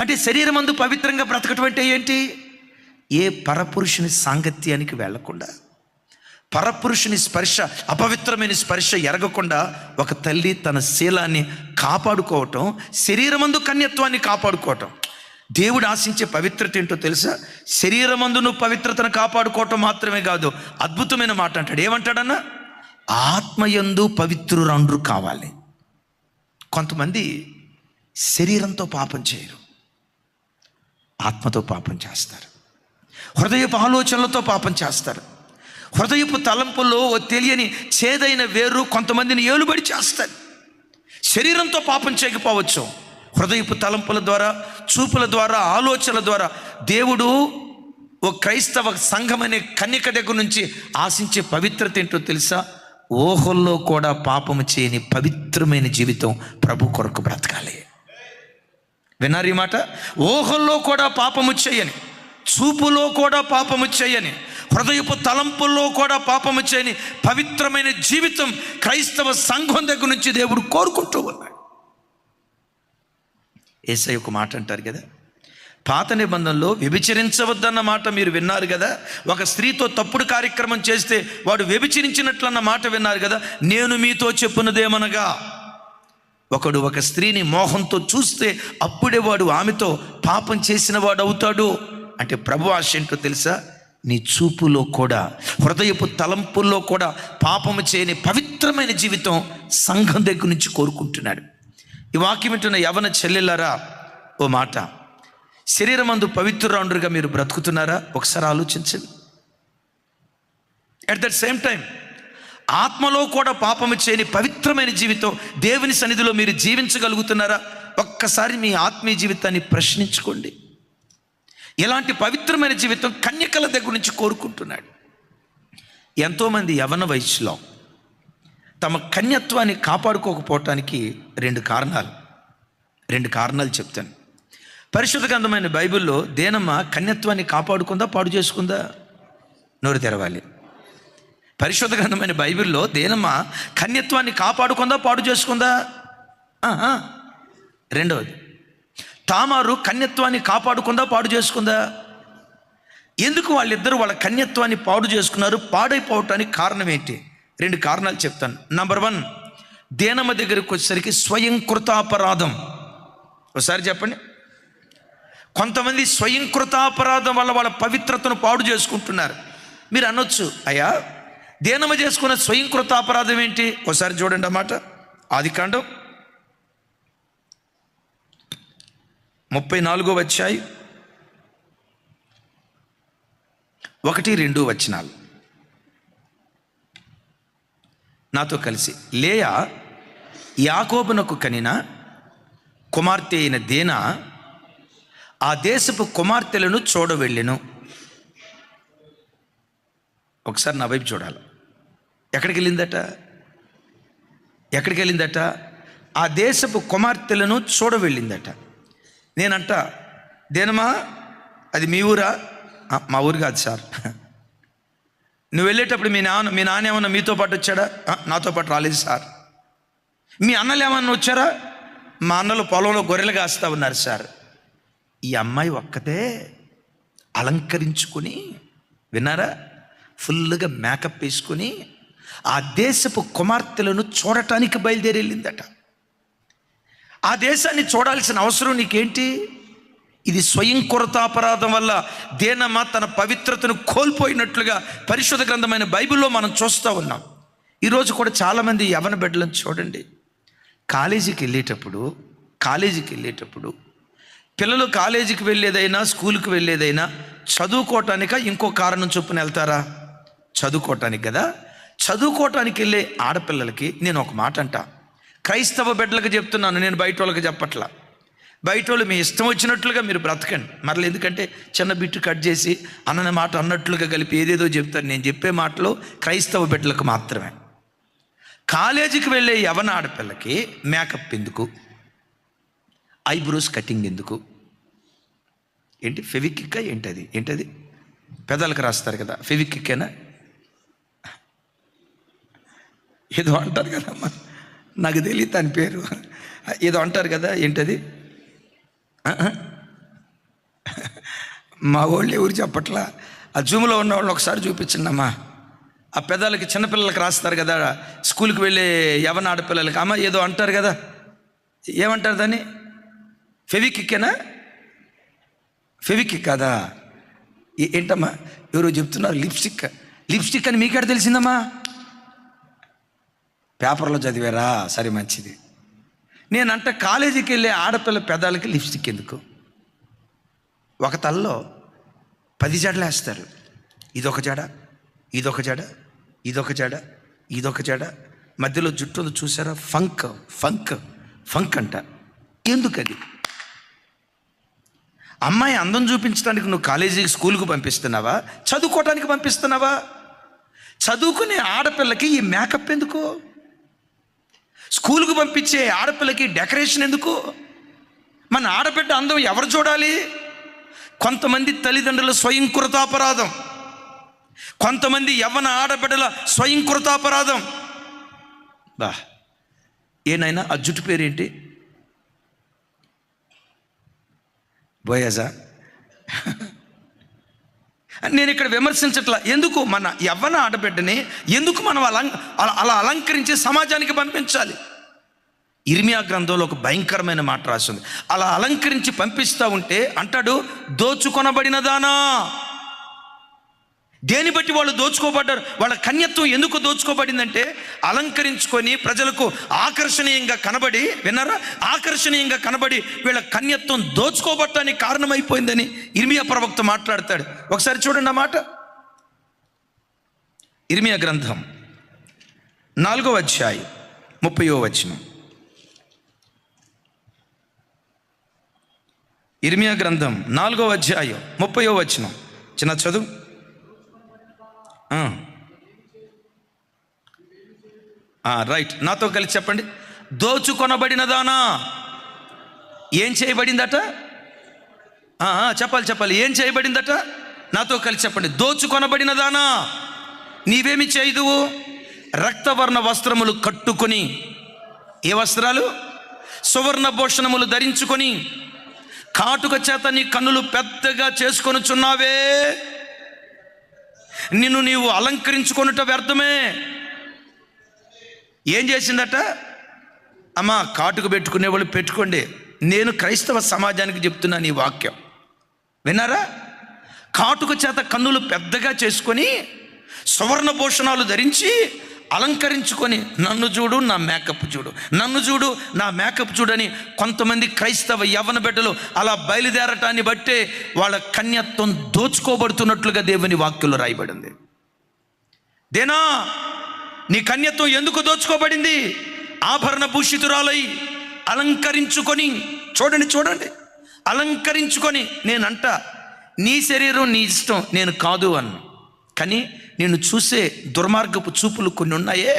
అంటే శరీరమందు పవిత్రంగా బ్రతకటం అంటే ఏంటి? ఏ పరపురుషుని సాంగత్యానికి వెళ్లకుండా, పరపురుషుని స్పర్శ, అపవిత్రమైన స్పర్శ ఎరగకుండా ఒక తల్లి తన శీలాన్ని కాపాడుకోవటం, శరీరమందు కన్యత్వాన్ని కాపాడుకోవటం. దేవుడు ఆశించే పవిత్రత ఏంటో తెలుసా? శరీరమందు నువ్వు పవిత్రతను కాపాడుకోవటం మాత్రమే కాదు, అద్భుతమైన మాట అంటాడు. ఏమంటాడన్నా? ఆత్మయందు పవిత్రురాండ్రు కావాలి. కొంతమంది శరీరంతో పాపం చేయరు, ఆత్మతో పాపం చేస్తారు. హృదయపు ఆలోచనలతో పాపం చేస్తారు. హృదయపు తలంపుల్లో తెలియని చేదైన వేరు కొంతమందిని ఏలుబడి చేస్తారు. శరీరంతో పాపం చేయకపోవచ్చు, హృదయపు తలంపుల ద్వారా, చూపుల ద్వారా, ఆలోచనల ద్వారా దేవుడు ఓ క్రైస్తవ సంఘం అనే కన్యక దగ్గర నుంచి ఆశించే పవిత్రత ఏంటో తెలుసా? ఊహల్లో కూడా పాపము చేయని పవిత్రమైన జీవితం ప్రభు కొరకు బ్రతకాలి. విన్నారు ఈ మాట? ఊహల్లో కూడా పాపము చేయని, చూపులో కూడా పాపము చేయని, హృదయపు తలంపుల్లో కూడా పాపము చేయని పవిత్రమైన జీవితం క్రైస్తవ సంఘం దగ్గర నుంచి దేవుడు కోరుకుంటూ ఉన్నాడు. యేసయ్య ఒక మాట అంటారు కదా, పాత నిబంధనలో వ్యభిచరించవద్దన్న మాట మీరు విన్నారు కదా. ఒక స్త్రీతో తప్పుడు కార్యక్రమం చేస్తే వాడు వ్యభిచరించినట్లన్న మాట విన్నారు కదా. నేను మీతో చెప్పున్నదేమనగా, ఒకడు ఒక స్త్రీని మోహంతో చూస్తే అప్పుడే వాడు ఆమెతో పాపం చేసిన వాడు అవుతాడు. అంటే ప్రభు ఆశ ఏంటో తెలుసా? నీ చూపులో కూడా, హృదయపు తలంపుల్లో కూడా పాపము చేయని పవిత్రమైన జీవితం సంఘం దగ్గర నుంచి కోరుకుంటున్నాడు. ఈ వాక్యం వింటున్న యవన చెల్లెళ్ళారా, ఓ మాట, శరీరమందు పవిత్రురాండ్రుగా మీరు బ్రతుకుతున్నారా? ఒకసారి ఆలోచించండి. అట్ దట్ సేమ్ టైం ఆత్మలో కూడా పాపము చేయని పవిత్రమైన జీవితం దేవుని సన్నిధిలో మీరు జీవించగలుగుతున్నారా? ఒక్కసారి మీ ఆత్మీయ జీవితాన్ని ప్రశ్నించుకోండి. ఇలాంటి పవిత్రమైన జీవితం కన్యకల దగ్గర నుంచి కోరుకుంటున్నాడు. ఎంతోమంది యవన వయసులో తమ కన్యత్వాన్ని కాపాడుకోకపోవటానికి రెండు కారణాలు చెప్తాను. పరిశుద్ధ గ్రంథమైన బైబిల్లో దేనమ్మ కన్యత్వాన్ని కాపాడుకుందా, పాడు చేసుకుందా? నోరు తెరవాలి. పరిశుద్ధ గ్రంథమైన బైబిల్లో దేనమ్మ కన్యత్వాన్ని కాపాడుకుందా, పాడు చేసుకుందా? రెండవది, తామారు కన్యత్వాన్ని కాపాడుకుందా, పాడు చేసుకుందా? ఎందుకు వాళ్ళిద్దరూ వాళ్ళ కన్యత్వాన్ని పాడు చేసుకున్నారు? పాడైపోవటానికి కారణం ఏంటి? రెండు కారణాలు చెప్తాను. నంబర్ 1, దేనమ్మ దగ్గరికి వచ్చేసరికి స్వయం కృతాపరాధం. ఒకసారి చెప్పండి. కొంతమంది స్వయం కృతాపరాధం వల్ల వాళ్ళ పవిత్రతను పాడు చేసుకుంటున్నారు. మీరు అనొచ్చు, అయ్యా దేనమ్మ చేసుకున్న స్వయం కృతాపరాధం ఏంటి? ఒకసారి చూడండి అన్నమాట. ఆదికాండం 34వ అధ్యాయం 1-2 వచనాలు నాతో కలిసి. లేయా యాకోబునకు కనిన కుమార్తె అయిన దేనా ఆ దేశపు కుమార్తెలను చూడవెళ్ళెను. ఒకసారి నా వైపు చూడాలి. ఎక్కడికి వెళ్ళిందట? ఆ దేశపు కుమార్తెలను చూడవెళ్ళిందట. నేనంట, దేనమ్మా అది మీ ఊరా? మా ఊరు కాదు సార్. నువ్వు వెళ్ళేటప్పుడు మీ నాన్న ఏమన్నా మీతో పాటు వచ్చాడా? నాతో పాటు రాలేదు సార్. మీ అన్నలు ఏమన్నా వచ్చారా? మా అన్నలు పొలంలో గొర్రెలు కాస్తా ఉన్నారు సార్. ఈ అమ్మాయి ఒక్కతే అలంకరించుకొని, విన్నారా, ఫుల్గా మేకప్ వేసుకొని ఆ దేశపు కుమార్తెలను చూడటానికి బయలుదేరి వెళ్ళిందట. ఆ దేశాన్ని చూడాల్సిన అవసరం నీకేంటి? ఇది స్వయం కొరతాపరాధం వల్ల దేనమ్మ తన పవిత్రతను కోల్పోయినట్లుగా పరిశుద్ధ గ్రంథమైన బైబిల్లో మనం చూస్తూ ఉన్నాం. ఈరోజు కూడా చాలామంది యవ్వన బిడ్డలను చూడండి, కాలేజీకి వెళ్ళేటప్పుడు పిల్లలు కాలేజీకి వెళ్ళేదైనా స్కూల్కి వెళ్ళేదైనా చదువుకోవటానిక ఇంకో కారణం చొప్పున వెళ్తారా? చదువుకోవటానికి కదా. చదువుకోవటానికి వెళ్ళే ఆడపిల్లలకి నేను ఒక మాట అంటా, క్రైస్తవ బిడ్డలకు చెప్తున్నాను, నేను బయట వాళ్ళకి చెప్పట్లా. బయట వాళ్ళు మీ ఇష్టం వచ్చినట్లుగా మీరు బ్రతకండి, మరలా ఎందుకంటే చిన్న బిట్టు కట్ చేసి అన్న మాట అన్నట్లుగా కలిపి ఏదేదో చెప్తారు. నేను చెప్పే మాటలు క్రైస్తవ బిడ్డలకు మాత్రమే. కాలేజీకి వెళ్ళే యవ్వన ఆడపిల్లకి మేకప్ ఎందుకు? ఐబ్రోస్ కటింగ్ ఎందుకు? ఏంటి ఫెవిక్కిక్కా? ఏంటది పెదాలకు రాస్తారు కదా, ఫెవిక్కిక్కేనా? ఏదో అంటారు కదమ్మా, నాకు తెలియదు దాని పేరు, ఏదో అంటారు కదా, ఏంటది? మా వాళ్ళు ఎవరు చెప్పట్లా. ఆ జూమ్లో ఉన్న వాళ్ళు ఒకసారి చూపించండి అమ్మా. ఆ పెదాలకి చిన్నపిల్లలకి రాస్తారు కదా, స్కూల్కి వెళ్ళే యవ్వన ఆడపిల్లలకి, అమ్మ ఏదో అంటారు కదా, ఏమంటారు దాన్ని? ఫెవిక్కిక్కేనా? ఫెవిక్కిక్ కాదా? ఏంటమ్మా ఎవరో చెప్తున్నారు లిప్స్టిక్ అని మీకేడ తెలిసిందమ్మా? పేపర్లో చదివారా? సరే మంచిది. నేనంట కాలేజీకి వెళ్ళే ఆడపిల్ల పెదాలకి లిప్స్టిక్ ఎందుకు? ఒక తల్లో 10 జడలు వేస్తారు. ఇదొక జడ, మధ్యలో జుట్టు ఉంది చూసారా, ఫంక్ అంట. ఎందుకది? అమ్మాయి అందం చూపించడానికి నువ్వు కాలేజీకి స్కూల్కి పంపిస్తున్నావా, చదువుకోవటానికి పంపిస్తున్నావా? చదువుకునే ఆడపిల్లకి ఈ మేకప్ ఎందుకు? స్కూల్కి పంపించే ఆడపిల్లకి డెకరేషన్ ఎందుకు? మన ఆడబిడ్డ అందం ఎవరు చూడాలి? కొంతమంది తల్లిదండ్రుల స్వయం కృతాపరాధం, కొంతమంది యవ్వన ఆడబిడ్డల స్వయం కృతాపరాధం. ఏనైనా ఆ జుట్టు పేరేంటి? బోయాజా? నేను ఇక్కడ విమర్శించట్లా. ఎందుకు మన యవ్వన ఆడబిడ్డని ఎందుకు మనం అలా అలంకరించి సమాజానికి పంపించాలి? ఇర్మియా గ్రంథంలో ఒక భయంకరమైన మాట రాసింది. అలా అలంకరించి పంపిస్తూ ఉంటే అంటాడు, దోచుకొనబడిన దానా. దేని బట్టి వాళ్ళు దోచుకోబడ్డారు? వాళ్ళ కన్యత్వం ఎందుకు దోచుకోబడిందంటే అలంకరించుకొని ప్రజలకు ఆకర్షణీయంగా కనబడి, విన్నారా, ఆకర్షణీయంగా కనబడి వీళ్ళ కన్యత్వం దోచుకోబట్టడానికి కారణమైపోయిందని ఇర్మియా ప్రవక్త మాట్లాడతాడు. ఒకసారి చూడండి ఆ మాట. ఇర్మియా గ్రంథం 4వ అధ్యాయం 30వ వచనం. ఇర్మియా గ్రంథం 4వ అధ్యాయం 30వ వచనం. చిన్న చదువు. రైట్, నాతో కలిసి చెప్పండి. దోచుకొనబడినదానా. ఏం చేయబడిందట? చెప్పాలి. ఏం చేయబడిందట? నాతో కలిసి చెప్పండి. దోచుకొనబడినదానా, నీవేమి చేయదువు? రక్తవర్ణ వస్త్రములు కట్టుకొని. ఏ వస్త్రాలు? సువర్ణ భూషణములు ధరించుకొని కాటుక చేత నీ కన్నులు పెద్దగా చేసుకొనుచున్నావే. నిన్ను నీవు అలంకరించుకొనుట వ్యర్థమే. ఏం చేసిందట? అమ్మా, కాటుక పెట్టుకునే వాళ్ళు పెట్టుకోండి. నేను క్రైస్తవ సమాజానికి చెప్తున్నాను ఈ వాక్యం, విన్నారా? కాటుక చేత కన్నులు పెద్దగా చేసుకొని సువర్ణ భూషణాలు ధరించి అలంకరించుకొని నన్ను చూడు, నా మేకప్ చూడు, నన్ను చూడు, నా మేకప్ చూడని కొంతమంది క్రైస్తవ యవ్వన బిడ్డలు అలా బయలుదేరటాన్ని బట్టే వాళ్ళ కన్యత్వం దోచుకోబడుతున్నట్లుగా దేవుని వాక్యంలో రాయబడింది. దేనా, నీ కన్యత్వం ఎందుకు దోచుకోబడింది? ఆభరణ భూషితురాలై అలంకరించుకొని, చూడండి, అలంకరించుకొని. నేనంట నీ శరీరం నీ ఇష్టం, నేను కాదు అన్న. కానీ నేను చూసే దుర్మార్గపు చూపులు కొన్ని ఉన్నాయే,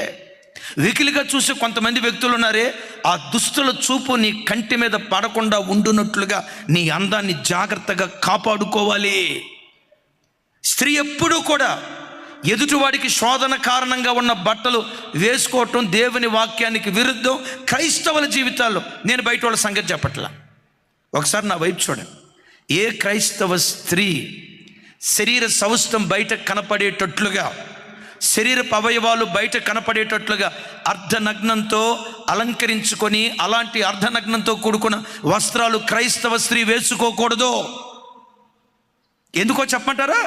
వెకిలిగా చూసే కొంతమంది వ్యక్తులు ఉన్నారే, ఆ దుస్తుల చూపు నీ కంటి మీద పడకుండా ఉండునట్లుగా నీ అందాన్ని జాగ్రత్తగా కాపాడుకోవాలి. స్త్రీ ఎప్పుడూ కూడా ఎదుటివాడికి శోధన కారణంగా ఉన్న బట్టలు వేసుకోవటం దేవుని వాక్యానికి విరుద్ధం క్రైస్తవుల జీవితాల్లో. నేను బయట వాళ్ళ సంగతి చెప్పట్లా, ఒకసారి నా వైపు చూడండి. ఏ క్రైస్తవ స్త్రీ శరీర సౌష్ఠం బయట కనపడేటట్లుగా శరీరపు అవయవాలు బయట కనపడేటట్లుగా అర్ధనగ్నంతో అలంకరించుకొని అలాంటి అర్ధనగ్నంతో కూడుకున్న వస్త్రాలు క్రైస్తవ స్త్రీ వేసుకోకూడదు. ఎందుకో చెప్పమంటారా?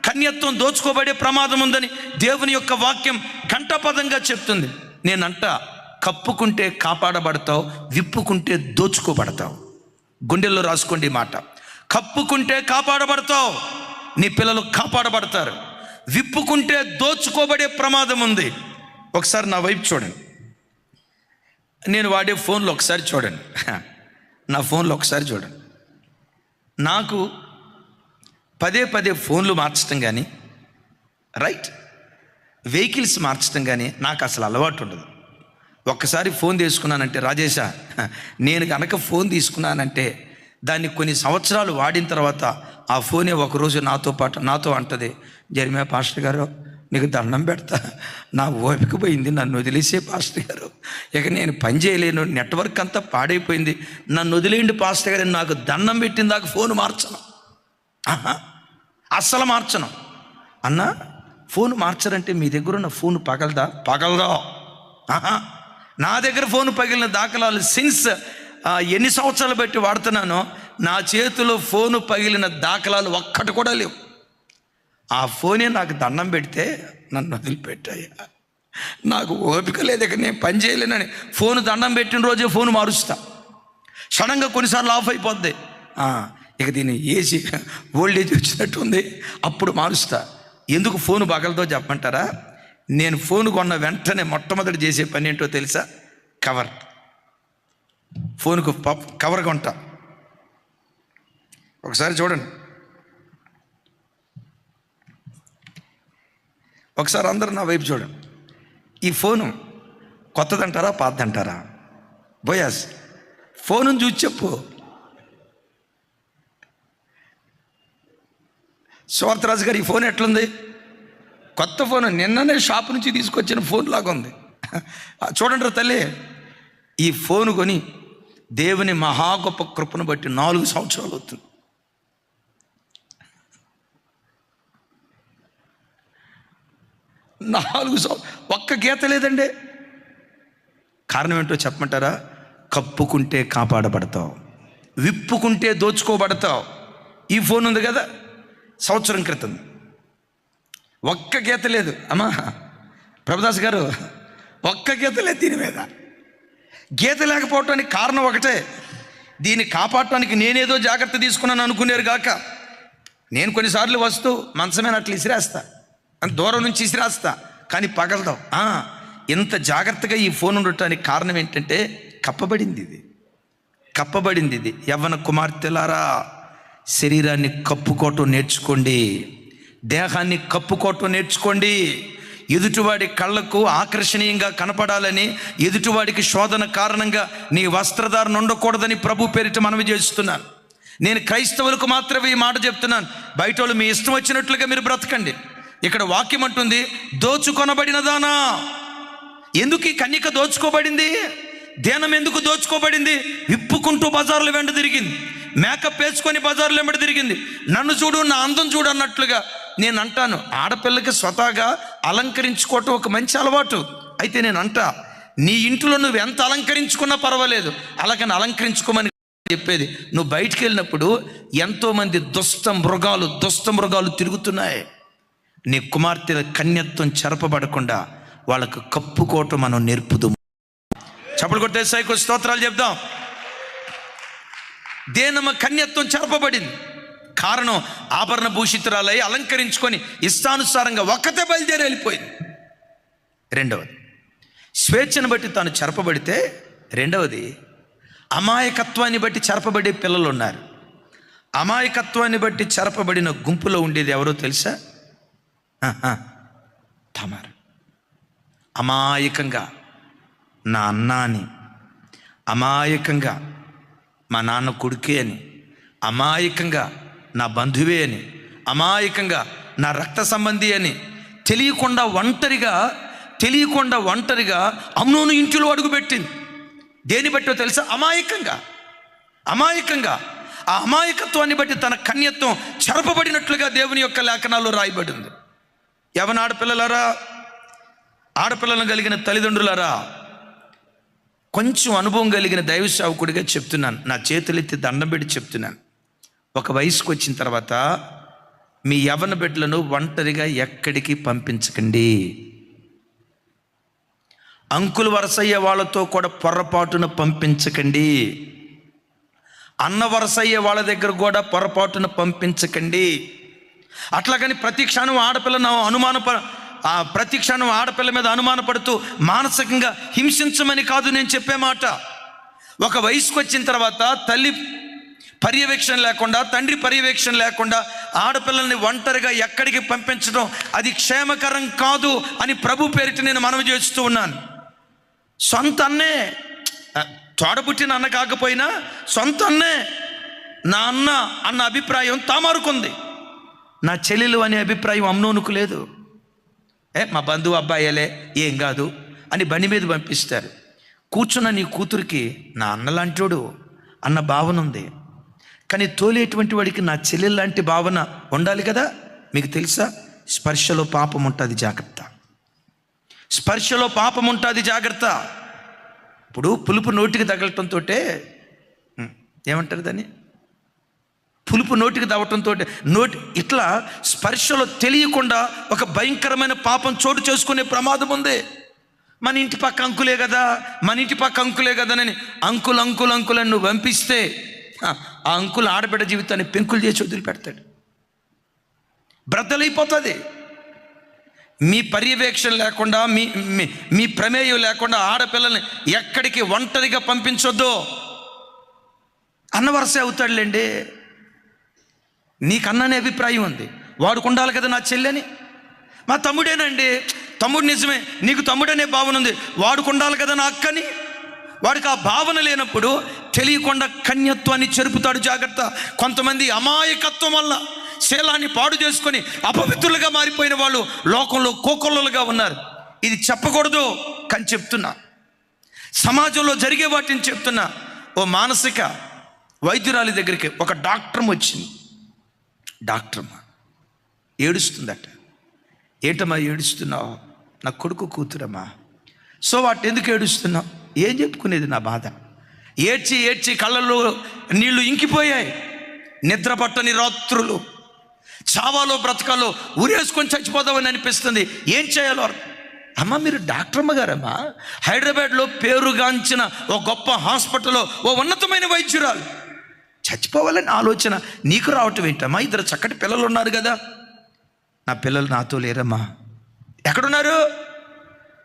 కన్యత్వం దోచుకోబడే ప్రమాదం ఉందని దేవుని యొక్క వాక్యం కంఠపదంగా చెప్తుంది. నేనంట, కప్పుకుంటే కాపాడబడతావు, విప్పుకుంటే దోచుకోబడతావు. గుండెల్లో రాసుకోండి మాట. కప్పుకుంటే కాపాడబడతావు, నీ పిల్లలు కాపాడబడతారు. విప్పుకుంటే దోచుకోబడే ప్రమాదం ఉంది. ఒకసారి నా వైపు చూడండి, నేను వాడే ఫోన్లో ఒకసారి చూడండి, నా ఫోన్లో ఒకసారి చూడండి. నాకు పదే పదే ఫోన్లు మార్చడం కానీ, రైట్, వెహికల్స్ మార్చడం కానీ నాకు అసలు అలవాటు ఉండదు. ఒక్కసారి ఫోన్ తీసుకున్నానంటే, రాజేశా, నేను కనుక ఫోన్ తీసుకున్నానంటే దాన్ని కొన్ని సంవత్సరాలు వాడిన తర్వాత ఆ ఫోనే ఒకరోజు నాతో అంటది, జెర్మియా పాస్టర్ గారు నీకు దండం పెడతా, నా ఓపిక పోయింది, నన్ను వదిలేసే పాస్టర్ గారు, ఇక నేను పని చేయలేను, నెట్వర్క్ అంతా పాడైపోయింది, నన్ను వదిలేయండి పాస్టర్ గారు, నాకు దండం పెట్టిన దాకా ఫోన్ మార్చను, అస్సలు మార్చను. అన్నా, ఫోన్ మార్చరంటే మీ దగ్గర ఉన్న ఫోన్ పగలదా? నా దగ్గర ఫోన్ పగిలిన దాఖలాలు సిన్స్ ఎన్ని సంవత్సరాలు బట్టి వాడుతున్నానో నా చేతిలో ఫోను పగిలిన దాఖలాలు ఒక్కటి కూడా లేవు. ఆ ఫోనే నాకు దండం పెడితే నన్ను వదిలిపెట్టాయా, నాకు ఓపిక లేదు, ఇక నేను పని చేయలేనని ఫోను దండం పెట్టిన రోజే ఫోను మారుస్తా. సడన్గా కొన్నిసార్లు ఆఫ్ అయిపోద్ది, ఇక దీన్ని ఏసీ ఓల్డేజ్ వచ్చినట్టు ఉంది, అప్పుడు మారుస్తా. ఎందుకు ఫోను పగలదో చెప్పమంటారా? నేను ఫోన్ కొన్న వెంటనే మొట్టమొదటి చేసే పని ఏంటో తెలుసా? ఫోన్కు కవర్ కొంటా. ఒకసారి చూడండి, ఒకసారి అందరూ నా వైపు చూడండి. ఈ ఫోను కొత్తదంటారా పాతదంటారా? బోయాస్, ఫోనుని చూసి చెప్పు. సువార్తరాజు గారు, ఈ ఫోన్ ఎట్లుంది? కొత్త ఫోన్, నిన్ననే షాప్ నుంచి తీసుకొచ్చిన ఫోన్ లాగా ఉంది. చూడండి తల్లి, ఈ ఫోను కొని దేవుని మహా గొప్ప కృపను బట్టి 4 సంవత్సరాలు అవుతుంది. ఒక్క గీత లేదండి. కారణం ఏంటో చెప్పమంటారా? కప్పుకుంటే కాపాడబడతావు, విప్పుకుంటే దోచుకోబడతావు. ఈ ఫోన్ ఉంది కదా, సంవత్సరం క్రితం ఒక్క గీత లేదు. అమ్మా ప్రభుదాస్ గారు, ఒక్క గీత లేదు దీని మీద. గీత లేకపోవటానికి కారణం ఒకటే, దీన్ని కాపాడటానికి నేనేదో జాగ్రత్త తీసుకున్నాను అనుకునేరు కాక, నేను కొన్నిసార్లు వస్తూ మంచమైన అట్లా ఇసిరేస్తా, దూరం నుంచి ఇసిరేస్తా, కానీ పగలదాం. ఇంత జాగ్రత్తగా ఈ ఫోన్ ఉండటానికి కారణం ఏంటంటే కప్పబడింది ఇది. యవ్వన కుమార్తెలారా, శరీరాన్ని కప్పుకోవటం నేర్చుకోండి, దేహాన్ని కప్పుకోవటం నేర్చుకోండి. ఎదుటివాడి కళ్ళకు ఆకర్షణీయంగా కనపడాలని, ఎదుటివాడికి శోధన కారణంగా నీ వస్త్రధారణ ఉండకూడదని ప్రభు పేరిట మనవి చేస్తున్నాను. నేను క్రైస్తవులకు మాత్రమే ఈ మాట చెప్తున్నాను. బయట వాళ్ళు మీ ఇష్టం వచ్చినట్లుగా మీరు బ్రతకండి. ఇక్కడ వాక్యం అంటుంది, దోచుకొనబడినదానా. ఎందుకు ఈ కన్యక దోచుకోబడింది? ధ్యానం ఎందుకు దోచుకోబడింది? విప్పుకుంటూ బజార్లు వెంట తిరిగింది, మేకప్ వేసుకొని బజార్లు వెంబడి తిరిగింది. నన్ను చూడు, నా అందం చూడు అన్నట్లుగా. నేను అంటాను, ఆడపిల్లకి స్వతహాగా అలంకరించుకోవటం ఒక మంచి అలవాటు. అయితే నేను అంటా, నీ ఇంట్లో నువ్వు ఎంత అలంకరించుకున్నా పర్వాలేదు, అలాగని అలంకరించుకోమని చెప్పేది. నువ్వు బయటికి వెళ్ళినప్పుడు ఎంతోమంది దుష్ట మృగాలు తిరుగుతున్నాయి. నీ కుమార్తెల కన్యత్వం చెరపబడకుండా వాళ్ళకు కప్పుకోవటం మనం నేర్పుదు. చప్పలు కొట్టే సైకో స్తోత్రాలు చెప్దాం. దేనమ్మ కన్యత్వం చెరపబడింది. కారణం, ఆభరణ భూషితురాలై అలంకరించుకొని ఇష్టానుసారంగా ఒక్కతే బయలుదేరి వెళ్ళిపోయింది. రెండవది, స్వేచ్ఛను బట్టి తాను చెరపబడితే. రెండవది, అమాయకత్వాన్ని బట్టి చెరపబడే పిల్లలు ఉన్నారు. అమాయకత్వాన్ని బట్టి చెరపబడిన గుంపులో ఉండేది ఎవరో తెలుసా? తమారు. అమాయకంగా నా అన్న అని, అమాయకంగా మా నాన్న కొడుకే అని, అమాయకంగా నా బంధువే అని, అమాయకంగా నా రక్త సంబంధి అని తెలియకుండా ఒంటరిగా అమ్నోను ఇంటిలో అడుగుపెట్టింది. దేని బట్టో తెలుసా? అమాయకంగా. ఆ అమాయకత్వాన్ని బట్టి తన కన్యత్వం చెరపబడినట్లుగా దేవుని యొక్క లేఖనాల్లో రాయబడింది. యవన ఆడపిల్లలారా, ఆడపిల్లలను కలిగిన తల్లిదండ్రులారా, కొంచెం అనుభవం కలిగిన దైవ సేవకుడిగా చెప్తున్నాను, నా చేతులెత్తి దండం పెట్టి చెప్తున్నాను. ఒక వయసుకు వచ్చిన తర్వాత మీ యవన బిడ్డలను ఒంటరిగా ఎక్కడికి పంపించకండి. అంకులు వరసయ్యే వాళ్ళతో కూడా పొరపాటున పంపించకండి. అన్న వరసయ్యే వాళ్ళ దగ్గర కూడా పొరపాటున పంపించకండి. అట్లాగని ప్రతి క్షణం ఆడపిల్ల మీద అనుమానపడుతూ మానసికంగా హింసించమని కాదు నేను చెప్పే మాట. ఒక వయసుకు వచ్చిన తర్వాత తల్లి పర్యవేక్షణ లేకుండా, తండ్రి పర్యవేక్షణ లేకుండా ఆడపిల్లల్ని ఒంటరిగా ఎక్కడికి పంపించడం అది క్షేమకరం కాదు అని ప్రభు పేరిట నేను మనవి చేస్తూ ఉన్నాను. సొంత అన్నే, తోడబుట్టిన అన్న కాకపోయినా సొంత అన్నే, నా అన్న అన్న అభిప్రాయం తామారుకుంది. నా చెల్లెలు అనే అభిప్రాయం అమ్నోనుకు లేదు. మా బంధువు అబ్బాయిలే ఏం కాదు అని బండి మీద పంపిస్తారు. కూర్చున్న నీ కూతురికి నా అన్నలాంటోడు అన్న భావన ఉంది, కానీ తోలేటువంటి వాడికి నా చెల్లెలు లాంటి భావన ఉండాలి కదా. మీకు తెలుసా, స్పర్శలో పాపం ఉంటుంది, జాగ్రత్త. స్పర్శలో పాపం ఉంటుంది, జాగ్రత్త. ఇప్పుడు పులుపు నోటికి తగలటంతో ఏమంటారు దాన్ని, పులుపు నోటికి తవ్వటంతో ఇట్లా స్పర్శలో తెలియకుండా ఒక భయంకరమైన పాపం చోటు చేసుకునే ప్రమాదం ఉంది. మన ఇంటి పక్క అంకులే కదా అని అంకులు నువ్వు పంపిస్తే ఆ అంకుల్ ఆడబిడ్డ జీవితాన్ని పెంకులు చేసి వదిలిపెడతాడు, బ్రద్దలైపోతుంది. మీ పర్యవేక్షణ లేకుండా, మీ ప్రమేయం లేకుండా ఆడపిల్లల్ని ఎక్కడికి ఒంటరిగా పంపించొద్దు. అన్న వరసే అవుతాడులేండి, నీకన్ననే అభిప్రాయం ఉంది, వాడుకు ఉండాలి కదా నా చెల్లెని. మా తమ్ముడేనండి, తమ్ముడు నిజమే, నీకు తమ్ముడనే భావన ఉంది, వాడుకు ఉండాలి కదా నా అక్కని. వాడికి ఆ భావన లేనప్పుడు తెలియకుండా కన్యత్వాన్ని చెరుపుతాడు, జాగ్రత్త. కొంతమంది అమాయకత్వం వల్ల శీలాన్ని పాడు చేసుకొని అపవిత్రులుగా మారిపోయిన వాళ్ళు లోకంలో కోకొల్లలుగా ఉన్నారు. ఇది చెప్పకూడదు కానీ చెప్తున్నా, సమాజంలో జరిగే వాటిని చెప్తున్నా. ఓ మానసిక వైద్యురాలి దగ్గరికి ఒక డాక్టర్ వచ్చింది. డాక్టర్మా ఏడుస్తుందట. ఏంటమ్మా ఏడుస్తున్నావు? నా కొడుకు కూతురమ్మా. సో వాటిని ఎందుకు ఏడుస్తున్నావు? ఏం చెప్పుకునేది నా బాధ. ఏడ్చి కళ్ళల్లో నీళ్లు ఇంకిపోయాయి. నిద్ర పట్టని రాత్రులు, చావాలో బ్రతకాలో ఊరేసుకొని చచ్చిపోదామని అనిపిస్తుంది. ఏం చేయాలో అమ్మ, మీరు డాక్టర్ అమ్మ గారమ్మా, హైదరాబాద్లో పేరుగాంచిన ఓ గొప్ప హాస్పిటల్లో ఓ ఉన్నతమైన వైద్యురాలు. చచ్చిపోవాలని ఆలోచన నీకు రావటం ఏంటమ్మా? 2 చక్కటి పిల్లలు ఉన్నారు కదా. నా పిల్లలు నాతో లేరమ్మా. ఎక్కడున్నారు?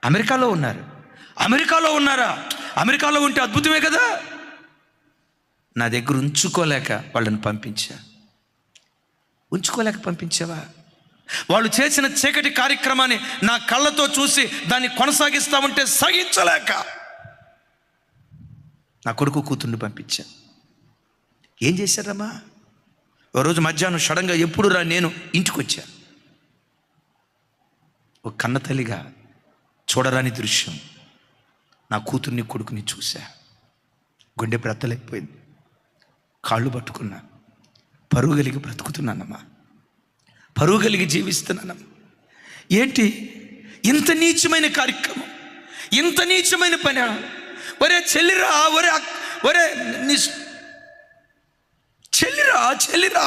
అమెరికాలో ఉన్నారు. అమెరికాలో ఉన్నారా? అమెరికాలో ఉంటే అద్భుతమే కదా. నా దగ్గర ఉంచుకోలేక వాళ్ళని పంపించా. ఉంచుకోలేక పంపించావా? వాళ్ళు చేసిన చీకటి కార్యక్రమాన్ని నా కళ్ళతో చూసి దాన్ని కొనసాగిస్తామంటే సహించలేక నా కొడుకు కూతుర్ని పంపించా. ఏం చేశారమ్మా? ఓ రోజు మధ్యాహ్నం సడన్గా ఎప్పుడు రా నేను ఇంటికి వచ్చా. ఒక కన్న తల్లిగా చూడరాని దృశ్యం, నా కూతుర్ని కొడుకుని చూశా. గుండె బ్రతలేకపోయింది. కాళ్ళు పట్టుకున్నా. పరువు కలిగి బ్రతుకుతున్నానమ్మా, పరువు కలిగి జీవిస్తున్నానమ్మా. ఏంటి ఇంత నీచమైన కార్యక్రమం, ఇంత నీచమైన పని? ఒరే చెల్లిరా, ఒరే నీ చెల్లిరా,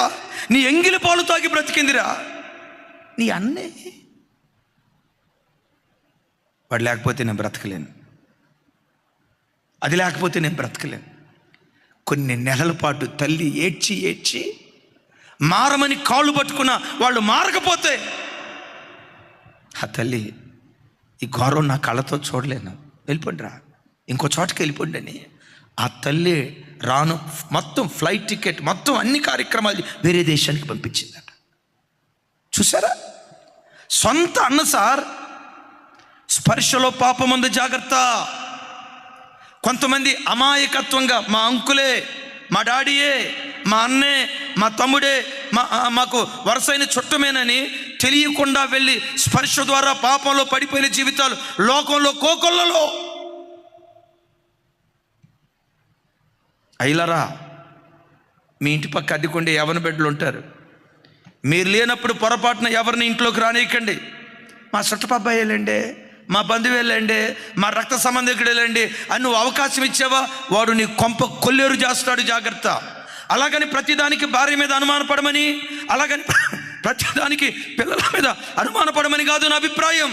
నీ ఎంగిలి పాలు తాగి బ్రతికిందిరా నీ అన్నే. వాడు లేకపోతే నేను బ్రతకలేను, అది లేకపోతే నేను బ్రతకలేను. కొన్ని నెలల పాటు తల్లి ఏడ్చి మారమని కాళ్ళు పట్టుకున్న వాళ్ళు మారకపోతే ఆ తల్లి ఈ గౌరవం నా కళ్ళతో చూడలేను, వెళ్ళిపోండి రా, ఇంకో చోటకి వెళ్ళిపోండి అని ఆ తల్లి రాను మొత్తం ఫ్లైట్ టికెట్ మొత్తం అన్ని కార్యక్రమాలు వేరే దేశానికి పంపించిందట. చూసారా? సొంత అన్న సార్. స్పర్శలో పాపముంది, జాగ్రత్త. కొంతమంది అమాయకత్వంగా మా అంకులే, మా డాడీయే, మా అన్నే, మా తమ్ముడే, మాకు వరుసైన చుట్టమేనని తెలియకుండా వెళ్ళి స్పర్శ ద్వారా పాపంలో పడిపోయిన జీవితాలు లోకంలో కోకొల్లలో. అయిలరా, మీ ఇంటి పక్క అద్దెకుండే యవన బిడ్డలు ఉంటారు. మీరు లేనప్పుడు పొరపాటున ఎవరిని ఇంట్లోకి రానియకండి. మా చుట్టపబ్బాయిలండి, మా బంధువులండి, మా రక్త సంబంధికుడేలండి అని నువ్వు అవకాశం ఇచ్చావా, వాడు నీ కొంప కొల్లేరు చేస్తాడు, జాగ్రత్త. అలాగని ప్రతిదానికి భార్య మీద అనుమానపడమని, అలాగని ప్రతిదానికి పిల్లల మీద అనుమానపడమని కాదు నా అభిప్రాయం.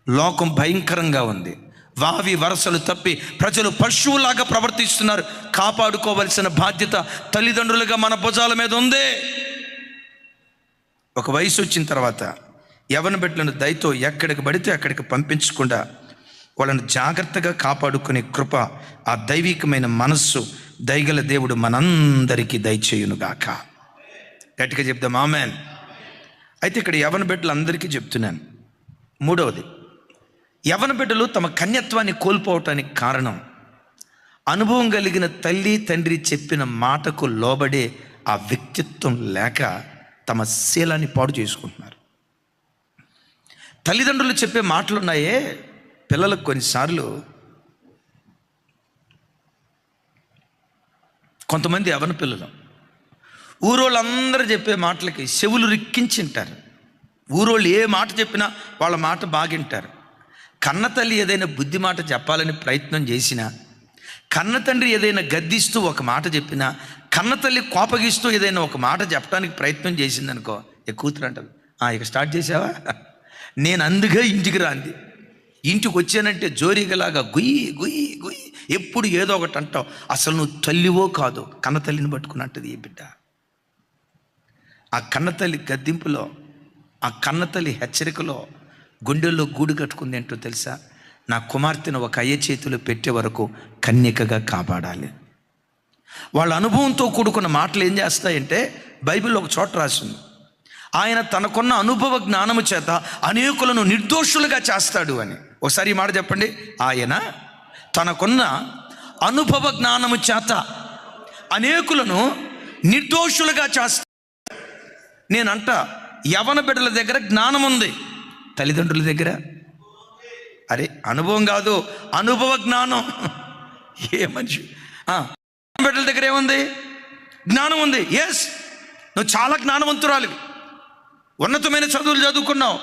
లోకం భయంకరంగా ఉంది. వావి వరసలు తప్పి ప్రజలు పశువులాగా ప్రవర్తిస్తున్నారు. కాపాడుకోవలసిన బాధ్యత తల్లిదండ్రులుగా మన భుజాల మీద ఉంది. ఒక వయసు వచ్చిన తర్వాత యవ్వన బిడ్డలను దయతో ఎక్కడికి పడితే అక్కడికి పంపించకుండా వాళ్ళను జాగ్రత్తగా కాపాడుకునే కృప, ఆ దైవికమైన మనస్సు దయగల దేవుడు మనందరికీ దయచేయునుగాక. గట్టిగా చెప్దాం ఆమేన్. అయితే ఇక్కడ యవ్వన బిడ్డలందరికీ చెప్తున్నాను. మూడవది, యవ్వన బిడ్డలు తమ కన్యత్వాన్ని కోల్పోవటానికి కారణం అనుభవం కలిగిన తల్లి తండ్రి చెప్పిన మాటకు లోబడే ఆ వ్యక్తిత్వం లేక తమ శీలాన్ని పాడు చేసుకుంటున్నారు. తల్లిదండ్రులు చెప్పే మాటలు ఉన్నాయే, పిల్లలకు కొన్నిసార్లు కొంతమంది యవ్వన పిల్లలు ఊరోళ్ళందరూ చెప్పే మాటలకి చెవులు రిక్కించింటారు. ఊరోళ్ళు ఏ మాట చెప్పినా వాళ్ళ మాట బాగింటారు. కన్న తల్లి ఏదైనా బుద్ధి మాట చెప్పాలని ప్రయత్నం చేసినా, కన్న తండ్రి ఏదైనా గద్దిస్తూ ఒక మాట చెప్పినా, కన్న తల్లి కోపగిస్తూ ఏదైనా ఒక మాట చెప్పడానికి ప్రయత్నం చేసిందనుకో, కూతురు అంటది, ఇక స్టార్ట్ చేసావా, నేను అందుకే ఇంటికి రాంది. ఇంటికి వచ్చానంటే జోరీగలాగా గుయ్యి గుయ్యి గుయ్యి ఎప్పుడు ఏదో ఒకటి అంటావు. అసలు నువ్వు తల్లివో కాదు, కన్న తల్లిని పట్టుకున్నట్టుది ఈ బిడ్డ. ఆ కన్నతల్లి గద్దింపులో, ఆ కన్నతల్లి హెచ్చరికలో గుండెల్లో గూడు కట్టుకుంది. ఏంటో తెలుసా, నా కుమార్తెను ఒక అయ్య చేతిలో పెట్టే వరకు కన్యకగా కాపాడాలి. వాళ్ళ అనుభవంతో కూడుకున్న మాటలు ఏం చేస్తాయంటే, బైబిల్లో ఒక చోట రాసింది, ఆయన తనకున్న అనుభవ జ్ఞానము చేత అనేకులను నిర్దోషులుగా చేస్తాడు అని. ఒకసారి ఈ మాట చెప్పండి, ఆయన తనకున్న అనుభవ జ్ఞానము చేత అనేకులను నిర్దోషులుగా చేస్తాడు. నేనంట యవ్వన బిడ్డల దగ్గర జ్ఞానం ఉంది, తల్లిదండ్రుల దగ్గర అరే అనుభవం కాదు, అనుభవ జ్ఞానం. ఏ మనిషి బిడ్డల దగ్గర ఏముంది? జ్ఞానం ఉంది. ఎస్, నువ్వు చాలా జ్ఞానవంతురాలివి, ఉన్నతమైన చదువులు చదువుకున్నావు,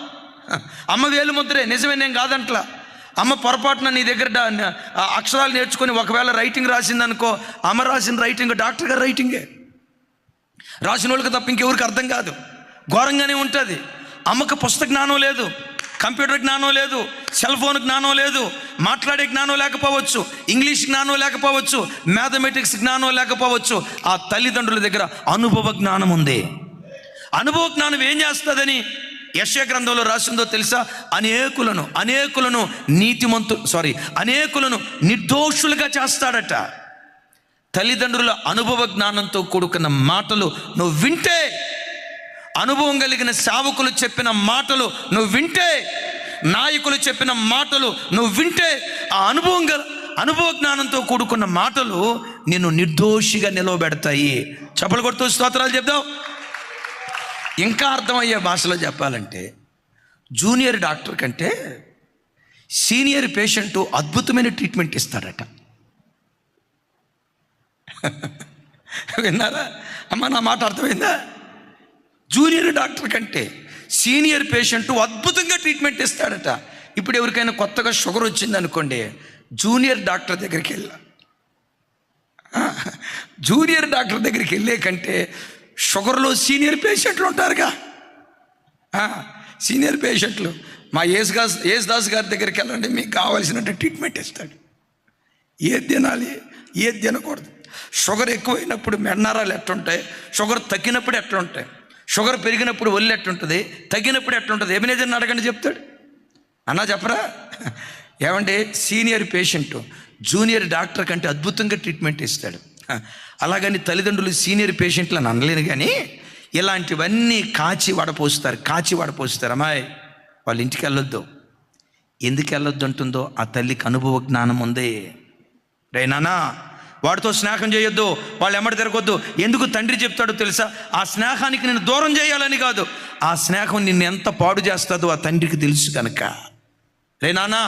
అమ్మ వేలు ముద్రే, నిజమే, నేను కాదంట్లా. అమ్మ పొరపాటున నీ దగ్గర అక్షరాలు నేర్చుకొని ఒకవేళ రైటింగ్ రాసిందనుకో, అమ్మ రాసిన రైటింగ్ డాక్టర్ గారు రైటింగే, రాసిన వాళ్ళకి తప్ప ఇంకెవరికి అర్థం కాదు, ఘోరంగానే ఉంటుంది. అమ్మకు పుస్తక జ్ఞానం లేదు, కంప్యూటర్ జ్ఞానం లేదు, సెల్ ఫోన్ జ్ఞానం లేదు, మాట్లాడే జ్ఞానం లేకపోవచ్చు, ఇంగ్లీష్ జ్ఞానం లేకపోవచ్చు, మ్యాథమెటిక్స్ జ్ఞానం లేకపోవచ్చు. ఆ తల్లిదండ్రుల దగ్గర అనుభవ జ్ఞానం ఉంది. అనుభవ జ్ఞానం ఏం చేస్తుందని యెషయా గ్రంథంలో రాసిందో తెలుసా? అనేకులను అనేకులను నిర్దోషులుగా చేస్తాడట. తల్లిదండ్రుల అనుభవ జ్ఞానంతో కూడుకున్న మాటలు నువ్వు వింటే, అనుభవం కలిగిన సేవకులు చెప్పిన మాటలు నువ్వు వింటే, నాయకులు చెప్పిన మాటలు నువ్వు వింటే, ఆ అనుభవ జ్ఞానంతో కూడుకున్న మాటలు నిన్ను నిర్దోషిగా నిలవబెడతాయి. చప్పలు కొడుతూ స్తోత్రాలు చెప్దాం. ఇంకా అర్థమయ్యే భాషలో చెప్పాలంటే, జూనియర్ డాక్టర్ కంటే సీనియర్ పేషెంట్ అద్భుతమైన ట్రీట్మెంట్ ఇస్తాడట. విన్నారా అమ్మ, నా మాట అర్థమైందా? జూనియర్ డాక్టర్ కంటే సీనియర్ పేషెంట్ అద్భుతంగా ట్రీట్మెంట్ ఇస్తాడట. ఇప్పుడు ఎవరికైనా కొత్తగా షుగర్ వచ్చింది అనుకోండి, జూనియర్ డాక్టర్ దగ్గరికి వెళ్ళే కంటే షుగర్లో సీనియర్ పేషెంట్లు ఉంటారుగా, సీనియర్ పేషెంట్లు. మా యేసుదాస్ గారి దగ్గరికి వెళ్ళండి, మీకు కావాల్సినట్టు ట్రీట్మెంట్ ఇస్తాడు. ఏది తినాలి, ఏది తినకూడదు, షుగర్ ఎక్కువైనప్పుడు మెన్నరాలు ఎట్లుంటాయి, షుగర్ తగ్గినప్పుడు ఎట్లుంటాయి, షుగర్ పెరిగినప్పుడు ఒళ్ళు ఎట్లుంటుంది, తగ్గినప్పుడు ఎట్లుంటుంది, ఎబినేజర్ని అడగండి చెప్తాడు. అన్నా చెప్పరా? ఏమంటే సీనియర్ పేషెంట్ జూనియర్ డాక్టర్ కంటే అద్భుతంగా ట్రీట్మెంట్ ఇస్తాడు. అలాగని తల్లిదండ్రులు సీనియర్ పేషెంట్లు అని అనలేను, కానీ ఇలాంటివన్నీ కాచి వడపోస్తారు. అమ్మాయి వాళ్ళ ఇంటికి వెళ్ళొద్దు. ఎందుకు వెళ్ళొద్దు అంటుందో, ఆ తల్లికి అనుభవ జ్ఞానం ఉంది. రే నానా, వాడితో స్నేహం చేయొద్దు, వాళ్ళు ఎమ్మడి తిరగొద్దు. ఎందుకు తండ్రి చెప్తాడో తెలుసా? ఆ స్నేహానికి నిన్ను దూరం చేయాలని కాదు, ఆ స్నేహం నిన్ను ఎంత పాడు చేస్తుందో ఆ తండ్రికి తెలుసు కనుక. రే నానా,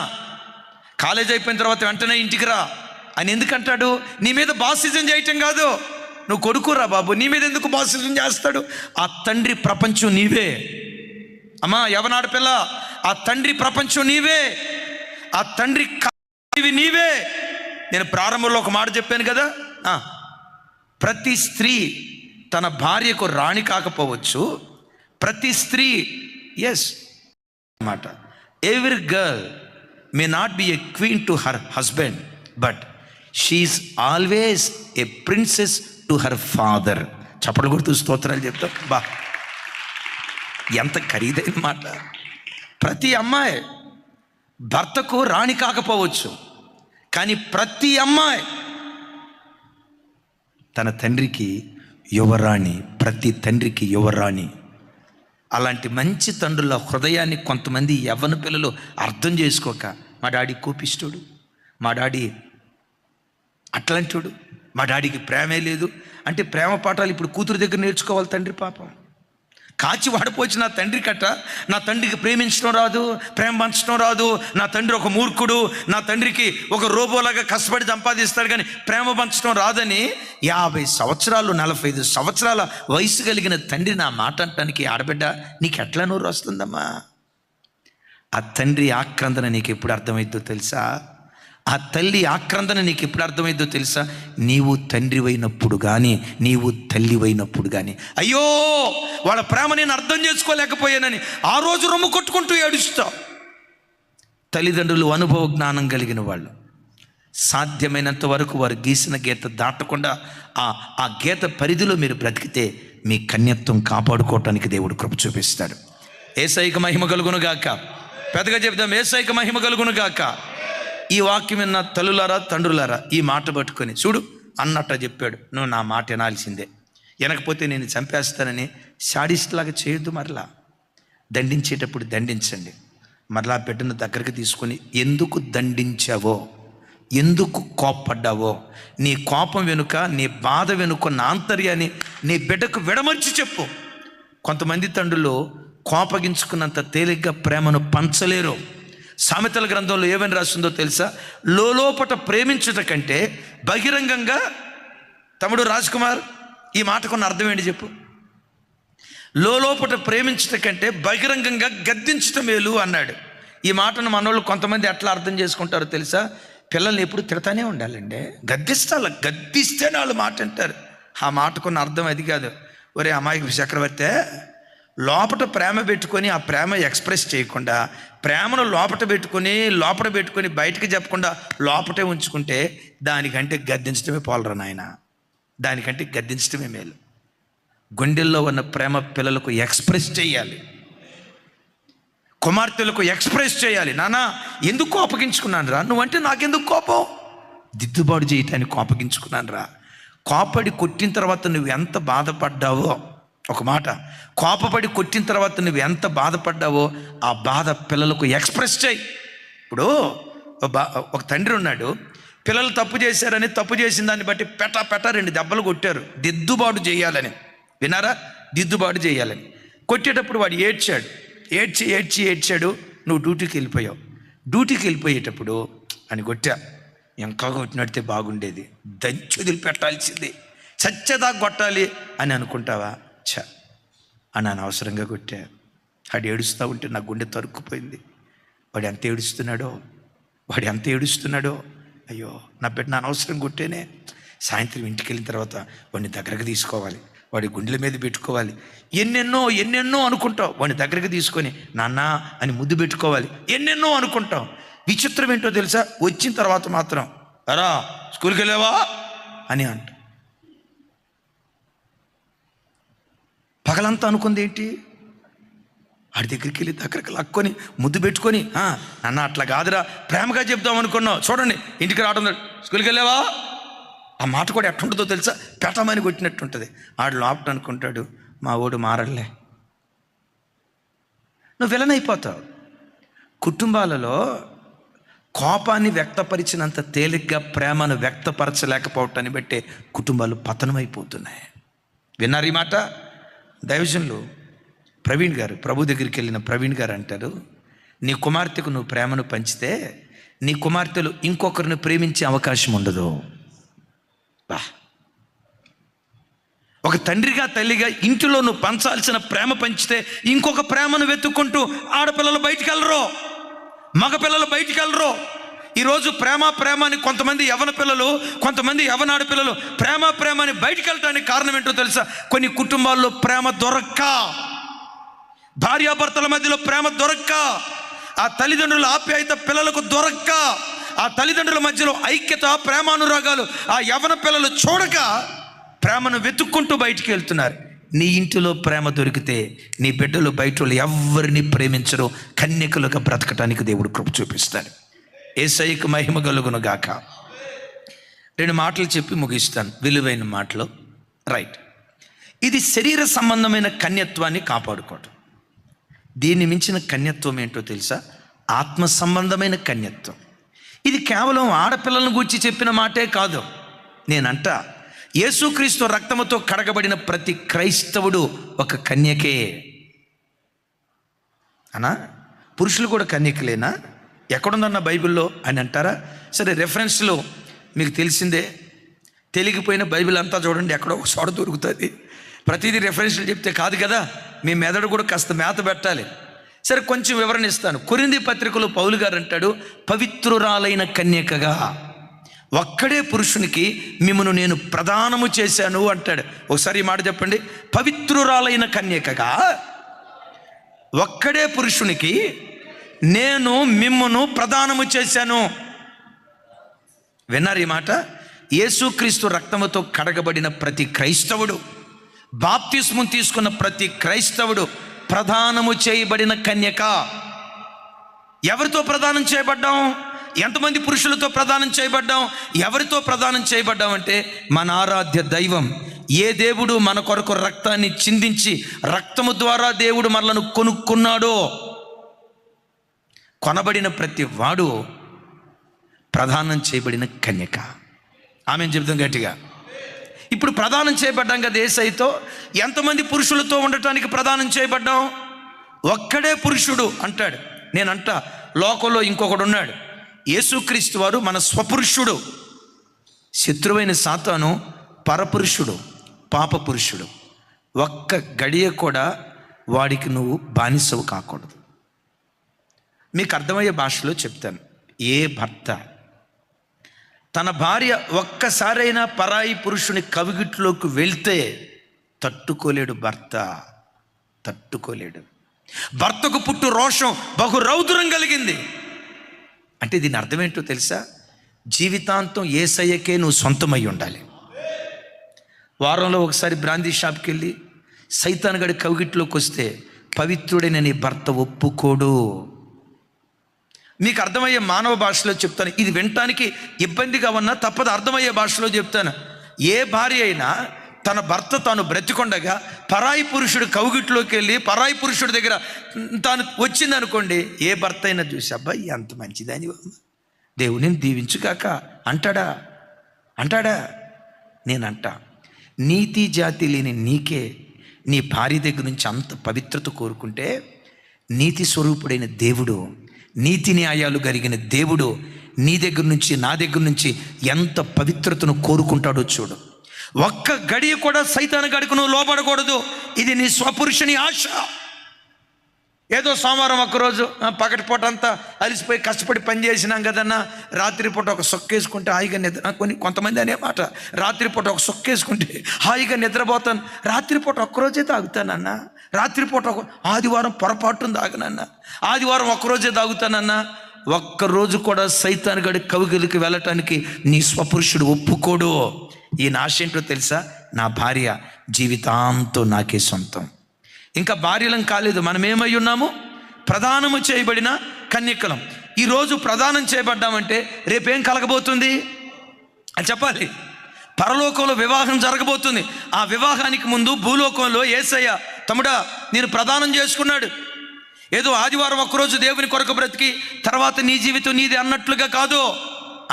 కాలేజ్ అయిపోయిన తర్వాత వెంటనే ఇంటికి రా అని ఎందుకంటాడు? నీ మీద బాసిజం చేయటం కాదు, నువ్వు కొడుకురా బాబు, నీ మీద ఎందుకు బాసిజం చేస్తాడు? ఆ తండ్రి ప్రపంచం నీవే, అమ్మా యవనాడు పిల్ల, ఆ తండ్రి ప్రపంచం నీవే, ఆ తండ్రి నీవే. నేను ప్రారంభంలో ఒక మాట చెప్పాను కదా, ప్రతి స్త్రీ తన భార్యకు రాణి కాకపోవచ్చు. ప్రతి స్త్రీ మాట, every girl may not be a queen to her husband, but she is always a princess to her father. చప్పట్లు కొడుతూ స్తోత్రాలు చెప్తాం. బా, ఎంత ఖరీదైన మాట. ప్రతి అమ్మాయి భర్తకు రాణి కాకపోవచ్చు, కానీ ప్రతి అమ్మాయి తన తండ్రికి యువరాణి. ప్రతి తండ్రికి యువరాణి. అలాంటి మంచి తండ్రుల హృదయాన్ని కొంతమంది యవ్వన పిల్లలు అర్థం చేసుకోక, మా డాడీ కోపిష్ఠుడు, మా డాడీ అట్లాంటివాడు, మా డాడీకి ప్రేమే లేదు అంటే ప్రేమ పాఠాలు ఇప్పుడు కూతురు దగ్గర నేర్చుకోవాలి తండ్రి. పాపం కాచి వాడిపోవచ్చు నా తండ్రి కట్ట, నా తండ్రికి ప్రేమించడం రాదు, ప్రేమ పంచడం రాదు, నా తండ్రి ఒక మూర్ఖుడు, నా తండ్రికి ఒక రోబోలాగా కష్టపడి సంపాదిస్తాడు కానీ ప్రేమ పంచడం రాదని 50 సంవత్సరాలు 45 సంవత్సరాల వయసు కలిగిన తండ్రి నా మాట అంటానికి ఆడబిడ్డ నీకు ఎట్లా నోరు వస్తుందమ్మా? ఆ తండ్రి ఆక్రందన నీకు ఎప్పుడు అర్థమైద్దో తెలుసా? ఆ తల్లి ఆక్రందన నీకు ఎప్పుడు అర్థమైద్దో తెలుసా? నీవు తండ్రివైనప్పుడు కానీ, నీవు తల్లివైనప్పుడు కానీ. అయ్యో వాళ్ళ ప్రేమ నేను అర్థం చేసుకోలేకపోయానని ఆ రోజు రొమ్ము కొట్టుకుంటూ ఏడుస్తావు. తల్లిదండ్రులు అనుభవ జ్ఞానం కలిగిన వాళ్ళు, సాధ్యమైనంత వరకు వారు గీసిన గీత దాటకుండా ఆ గీత పరిధిలో మీరు బ్రతికితే మీ కన్యత్వం కాపాడుకోవటానికి దేవుడు కృప చూపిస్తాడు. యేసయ్యకు మహిమ కలుగును గాక. పెద్దగా చెప్తాం, యేసయ్యకు మహిమ కలుగును గాక. ఈ వాక్యం విన్న తల్లులారా, తండ్రులారా, ఈ మాట పట్టుకొని చూడు అన్నట్ట చెప్పాడు, నువ్వు నా మాట వినాల్సిందే, వినకపోతే నేను చంపేస్తానని శాడిస్ట్ లాగా చేయొద్దు. మరలా దండించేటప్పుడు దండించండి. మరలా బిడ్డను దగ్గరికి తీసుకొని ఎందుకు దండించావో, ఎందుకు కోప్పడ్డావో, నీ కోపం వెనుక, నీ బాధ వెనుక నా ఆంతర్యాన్ని నీ బిడ్డకు విడమర్చి చెప్పు. కొంతమంది తండ్రులు కోపగించుకున్నంత తేలిగ్గా ప్రేమను పంచలేరు. సామెతల గ్రంథంలో ఏమని రాస్తుందో తెలుసా? లోపట ప్రేమించుట కంటే బహిరంగంగా, తమ్ముడు రాజ్ కుమార్ ఈ మాటకున్న అర్థం ఏంటి చెప్పు? లోపట ప్రేమించుట కంటే బహిరంగంగా గద్దించుట మేలు అన్నాడు. ఈ మాటను మనోళ్ళు కొంతమంది ఎట్లా అర్థం చేసుకుంటారో తెలుసా? పిల్లల్ని ఎప్పుడు తిడతానే ఉండాలండి, గద్దిస్తే వాళ్ళు మాట అంటారు. ఆ మాటకున్న అర్థం అది కాదు. ఒరే అమాయకు చక్రవర్తి, లోపట ప్రేమ పెట్టుకొని ఆ ప్రేమ ఎక్స్ప్రెస్ చేయకుండా, ప్రేమను లోపట పెట్టుకొని బయటకు చెప్పకుండా లోపటే ఉంచుకుంటే దానికంటే గద్దించడమే పోలరా నాయన, దానికంటే గద్దించడమే మేలు. గుండెల్లో ఉన్న ప్రేమ పిల్లలకు ఎక్స్ప్రెస్ చేయాలి, కుమార్తెలకు ఎక్స్ప్రెస్ చేయాలి. నాన్న ఎందుకు కోపగించుకున్నాను రా, నువ్వంటే నాకెందుకు కోపం, దిద్దుబాటు చేయటానికి కోపగించుకున్నాను రా. కోపడి కొట్టిన తర్వాత నువ్వు ఎంత బాధపడ్డావో, ఒక మాట, కోపపడి కొట్టిన తర్వాత నువ్వు ఎంత బాధపడ్డావో ఆ బాధ పిల్లలకు ఎక్స్ప్రెస్ చేయి. ఇప్పుడు ఒక తండ్రి ఉన్నాడు, పిల్లలు తప్పు చేశారని తప్పు చేసిన దాన్ని బట్టి పెట 2 దెబ్బలు కొట్టారు, దిద్దుబాటు చేయాలని. వినారా? దిద్దుబాటు చేయాలని కొట్టేటప్పుడు వాడు ఏడ్చాడు. నువ్వు డ్యూటీకి వెళ్ళిపోయావు. డ్యూటీకి వెళ్ళిపోయేటప్పుడు అని కొట్టా, ఇంకా కొట్టినడితే బాగుండేది, దంచి వదిలిపెట్టాల్సింది, చచ్చేదాకా కొట్టాలి అని అనుకుంటావా? అని అనవసరంగా కొట్టా. వాడు ఏడుస్తూ ఉంటే నా గుండె తరుక్కుపోయింది. వాడు ఎంత ఏడుస్తున్నాడో, అయ్యో నా బిడ్డ అనవసరం కొట్టేనే. సాయంత్రం ఇంటికి వెళ్ళిన తర్వాత వాడిని దగ్గరకు తీసుకోవాలి, వాడి గుండెల మీద పెట్టుకోవాలి, ఎన్నెన్నో అనుకుంటావు. వాడిని దగ్గరకు తీసుకొని నాన్న అని ముద్దు పెట్టుకోవాలి, ఎన్నెన్నో అనుకుంటావు. విచిత్రం ఏంటో తెలుసా? వచ్చిన తర్వాత మాత్రం అరా స్కూల్కి వెళ్ళావా అని అంట. పగలంతా అనుకుంది ఏంటి? వాడి దగ్గరికి వెళ్ళి దగ్గరికి లక్కొని ముద్దు పెట్టుకొని, నాన్న అట్లా కాదురా ప్రేమగా చెప్దాం అనుకున్నావు, చూడండి ఇంటికి రావడం, స్కూల్కి వెళ్ళావా? ఆ మాట కూడా ఎట్టుంటుందో తెలుసా? పెటమని కొట్టినట్టుంటుంది. ఆడు లోపట అనుకుంటాడు, మా ఓడు మారలే. నువ్వు విలనైపోతావు. కుటుంబాలలో కోపాన్ని వ్యక్తపరిచినంత తేలిగ్గా ప్రేమను వ్యక్తపరచలేకపోవటాన్ని బట్టే కుటుంబాలు పతనమైపోతున్నాయి. విన్నారు ఈ మాట? దైవజనులు ప్రవీణ్ గారు, ప్రభు దగ్గరికి వెళ్ళిన ప్రవీణ్ గారు అంటారు, నీ కుమార్తెకు నువ్వు ప్రేమను పంచితే నీ కుమార్తెలు ఇంకొకరిని ప్రేమించే అవకాశం ఉండదు. ఒక తండ్రిగా తల్లిగా ఇంటిలో నువ్వు పంచాల్సిన ప్రేమ పంచితే ఇంకొక ప్రేమను వెతుక్కుంటూ ఆడపిల్లలు బయటికి వెళ్ళరు, మగపిల్లలు బయటికి వెళ్ళరు. ఈరోజు ప్రేమ అని కొంతమంది యవన పిల్లలు, కొంతమంది యవన ఆడపిల్లలు ప్రేమ అని బయటికి వెళ్ళటానికి కారణం ఏంటో తెలుసా? కొన్ని కుటుంబాల్లో ప్రేమ దొరక్క, భార్యాభర్తల మధ్యలో ప్రేమ దొరక్క, ఆ తల్లిదండ్రుల ఆప్యాయత పిల్లలకు దొరక్క, ఆ తల్లిదండ్రుల మధ్యలో ఐక్యత, ప్రేమానురాగాలు ఆ యవన పిల్లలు చూడక ప్రేమను వెతుక్కుంటూ బయటికి వెళ్తున్నారు. నీ ఇంటిలో ప్రేమ దొరికితే నీ బిడ్డలు బయట వాళ్ళు ఎవరిని ప్రేమించరు, కన్యకలుగా బ్రతకటానికి దేవుడు కృప చూపిస్తాడు. యేసయ్యకు మహిమ కలుగును గాక. 2 మాటలు చెప్పి ముగిస్తాను, విలువైన మాటలు. రైట్, ఇది శరీర సంబంధమైన కన్యత్వాన్ని కాపాడుకోవటం. దీన్ని మించిన కన్యత్వం ఏంటో తెలుసా? ఆత్మ సంబంధమైన కన్యత్వం. ఇది కేవలం ఆడపిల్లలను గూర్చి చెప్పిన మాటే కాదు. నేనంట యేసుక్రీస్తు రక్తముతో కడగబడిన ప్రతి క్రైస్తవుడు ఒక కన్యకే అనా? పురుషులు కూడా కన్యకలేనా? ఎక్కడుందన్న బైబిల్లో అని అంటారా? సరే, రెఫరెన్స్లో మీకు తెలిసిందే, తెలియకపోయిన బైబిల్ అంతా చూడండి, ఎక్కడో ఒక చోట దొరుకుతుంది. ప్రతిదీ రెఫరెన్స్లు చెప్తే కాదు కదా, మీ మెదడు కూడా కాస్త మేత పెట్టాలి. సరే, కొంచెం వివరణ ఇస్తాను. కొరింథీ పత్రికలో పౌలు గారు అంటాడు, పవిత్రురాలైన కన్యకగా ఒక్కడే పురుషునికి మిమ్మను నేను ప్రదానము చేశాను అంటాడు. ఒకసారి ఈ మాట చెప్పండి. పవిత్రురాలైన కన్యకగా ఒక్కడే పురుషునికి నేను మిమ్మును ప్రదానము చేశాను. విన్నారు ఈ మాట? యేసుక్రీస్తు రక్తముతో కడగబడిన ప్రతి క్రైస్తవుడు, బాప్తిస్మం తీసుకున్న ప్రతి క్రైస్తవుడు ప్రదానము చేయబడిన కన్యక. ఎవరితో ప్రదానం చేయబడ్డాం? ఎంతమంది పురుషులతో ప్రదానం చేయబడ్డాం? ఎవరితో ప్రదానం చేయబడ్డాం అంటే మన ఆరాధ్య దైవం, ఏ దేవుడు మన కొరకు రక్తాన్ని చిందించి రక్తము ద్వారా దేవుడు మనలను కొనుక్కున్నాడో, కొనబడిన ప్రతి వాడు ప్రదానం చేయబడిన కన్యక. ఆమెను చెబుతాం గట్టిగా. ఇప్పుడు ప్రదానం చేయబడ్డాం కదా యేసయ్యతో. ఎంతమంది పురుషులతో ఉండటానికి ప్రదానం చేయబడ్డాం? ఒక్కడే పురుషుడు అంటాడు. నేనంట లోకంలో ఇంకొకడు ఉన్నాడు. యేసుక్రీస్తు వారు మన స్వపురుషుడు. శత్రువైన సాతాను పరపురుషుడు, పాప పురుషుడు. ఒక్క గడియ కూడా వాడికి నువ్వు బానిసవు కాకూడదు. మీకు అర్థమయ్యే భాషలో చెప్తాను. ఏ భర్త తన భార్య ఒక్కసారైనా పరాయి పురుషుని కవిగిట్లోకి వెళ్తే తట్టుకోలేడు. తట్టుకోలేడు. భర్తకు పుట్టు రోషం బహు రౌద్రం కలిగింది అంటే దీని అర్థం ఏంటో తెలుసా? జీవితాంతం యేసయ్యకే నువ్వు సొంతమై ఉండాలి. వారంలో ఒకసారి బ్రాందీ షాప్కి వెళ్ళి సైతాన్ గడి కవిగిట్లోకి వస్తే పవిత్రుడైన నీ భర్త ఒప్పుకోడు. మీకు అర్థమయ్యే మానవ భాషలో చెప్తాను. ఇది వినటానికి ఇబ్బందిగా ఉన్నా తప్పదు, అర్థమయ్యే భాషలో చెప్తాను. ఏ భార్య అయినా తన భర్త తాను బ్రతికొండగా పరాయి పురుషుడు కౌగిట్లోకి వెళ్ళి పరాయి పురుషుడి దగ్గర తాను వచ్చిందనుకోండి, ఏ భర్త అయినా చూసి అబ్బాయి ఎంత మంచిదని దేవుని దీవించుగాక అంటాడా? నేనంట నీతి జాతి లేని నీకే నీ భార్య దగ్గర నుంచి అంత పవిత్రత కోరుకుంటే, నీతి స్వరూపుడైన దేవుడు, నీతి న్యాయాలు కలిగిన దేవుడు నీ దగ్గర నుంచి నా దగ్గర నుంచి ఎంత పవిత్రతను కోరుకుంటాడో చూడు. ఒక్క గడియ కూడా సైతాను గడికి నువ్వు లోపడకూడదు. ఇది నీ స్వపురుషుని ఆశ. ఏదో సోమవారం ఒక్కరోజు పగటిపూట అంతా అలిసిపోయి కష్టపడి పని చేసినాం కదన్నా, రాత్రిపూట ఒక సొక్కేసుకుంటే హాయిగా నిద్ర. కొంతమంది అనే మాట, రాత్రిపూట ఒక సొక్కేసుకుంటే హాయిగా నిద్రపోతాను. రాత్రిపూట ఒక్కరోజే తాగుతానన్నా, రాత్రిపూట ఆదివారం పొరపాటును తాగనన్నా, ఆదివారం ఒక్కరోజే తాగుతానన్నా. ఒక్కరోజు కూడా సైతాను గడి కవిగిలికి వెళ్ళటానికి నీ స్వపురుషుడు ఒప్పుకోడు. ఈ ఆశ ఏంటో తెలుసా? నా భార్య జీవితాంతం నాకే సొంతం. ఇంకా భార్యలం కాలేదు, మనం ఏమై ఉన్నాము? ప్రదానము చేయబడిన కన్యకలం. ఈరోజు ప్రదానం చేయబడ్డామంటే రేపేం కలగబోతుంది అని చెప్పాలి. పరలోకంలో వివాహం జరగబోతుంది. ఆ వివాహానికి ముందు భూలోకంలో యేసయ్య తమ్ముడా నేను ప్రదానం చేసుకున్నాడు. ఏదో ఆదివారం ఒక్కరోజు దేవుని కొరకు బ్రతికి తర్వాత నీ జీవితం నీది అన్నట్లుగా కాదు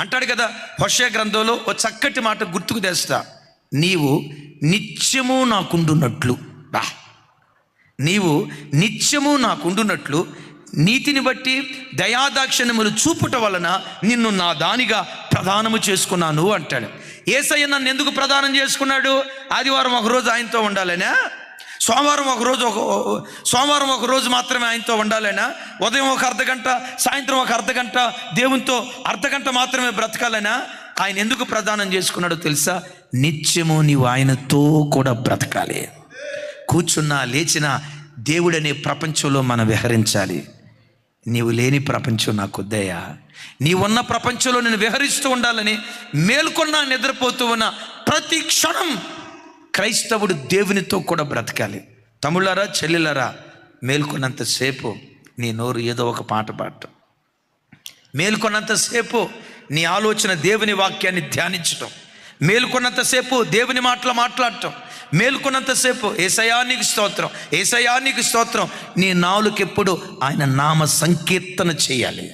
అంటాడు కదా. హోషేయ గ్రంథంలో ఓ చక్కటి మాట గుర్తుకు తెస్తా. నీవు నిత్యము నాకుండునట్లు, నీవు నిత్యము నాకుండునట్లు నీతిని బట్టి దయాదాక్షిణ్యములు చూపుట వలన నిన్ను నా దానిగా ప్రదానము చేసుకున్నాను అంటాడు. యేసయ్య నన్ను ఎందుకు ప్రదానం చేసుకున్నాడు? ఆదివారం ఒకరోజు ఆయనతో ఉండాలనా? సోమవారం ఒక రోజు మాత్రమే ఆయనతో ఉండాలనా? ఉదయం ఒక అర్ధగంట, సాయంత్రం ఒక అర్ధగంట దేవునితో అర్ధగంట మాత్రమే బ్రతకాలనా? ఆయన ఎందుకు ప్రదానం చేసుకున్నాడో తెలుసా? నిత్యము నీవు ఆయనతో కూడా బ్రతకాలి. కూర్చున్నా లేచినా దేవుడనే ప్రపంచంలో మనం విహరించాలి. నీవు లేని ప్రపంచం నాకు వద్దయ్యా, నీవున్న ప్రపంచంలో నేను విహరిస్తూ ఉండాలని మేల్కొన్నా నిద్రపోతూ ఉన్న ప్రతి క్షణం క్రైస్తవుడు దేవునితో కూడా బ్రతకాలి. తమ్ముళ్ళారా, చెల్లెలరా, మేల్కొన్నంతసేపు నీ నోరు ఏదో ఒక పాట పాడటం, మేల్కొన్నంతసేపు నీ ఆలోచన దేవుని వాక్యాన్ని ధ్యానించటం, మేల్కొన్నంతసేపు దేవుని మాటలు మాట్లాడటం, మేల్కొన్నంతసేపు యేసయ్యా నీకు స్తోత్రం, యేసయ్యా నీకు స్తోత్రం. నీ నాలుకెప్పుడు ఆయన నామ సంకీర్తన చేయాలి.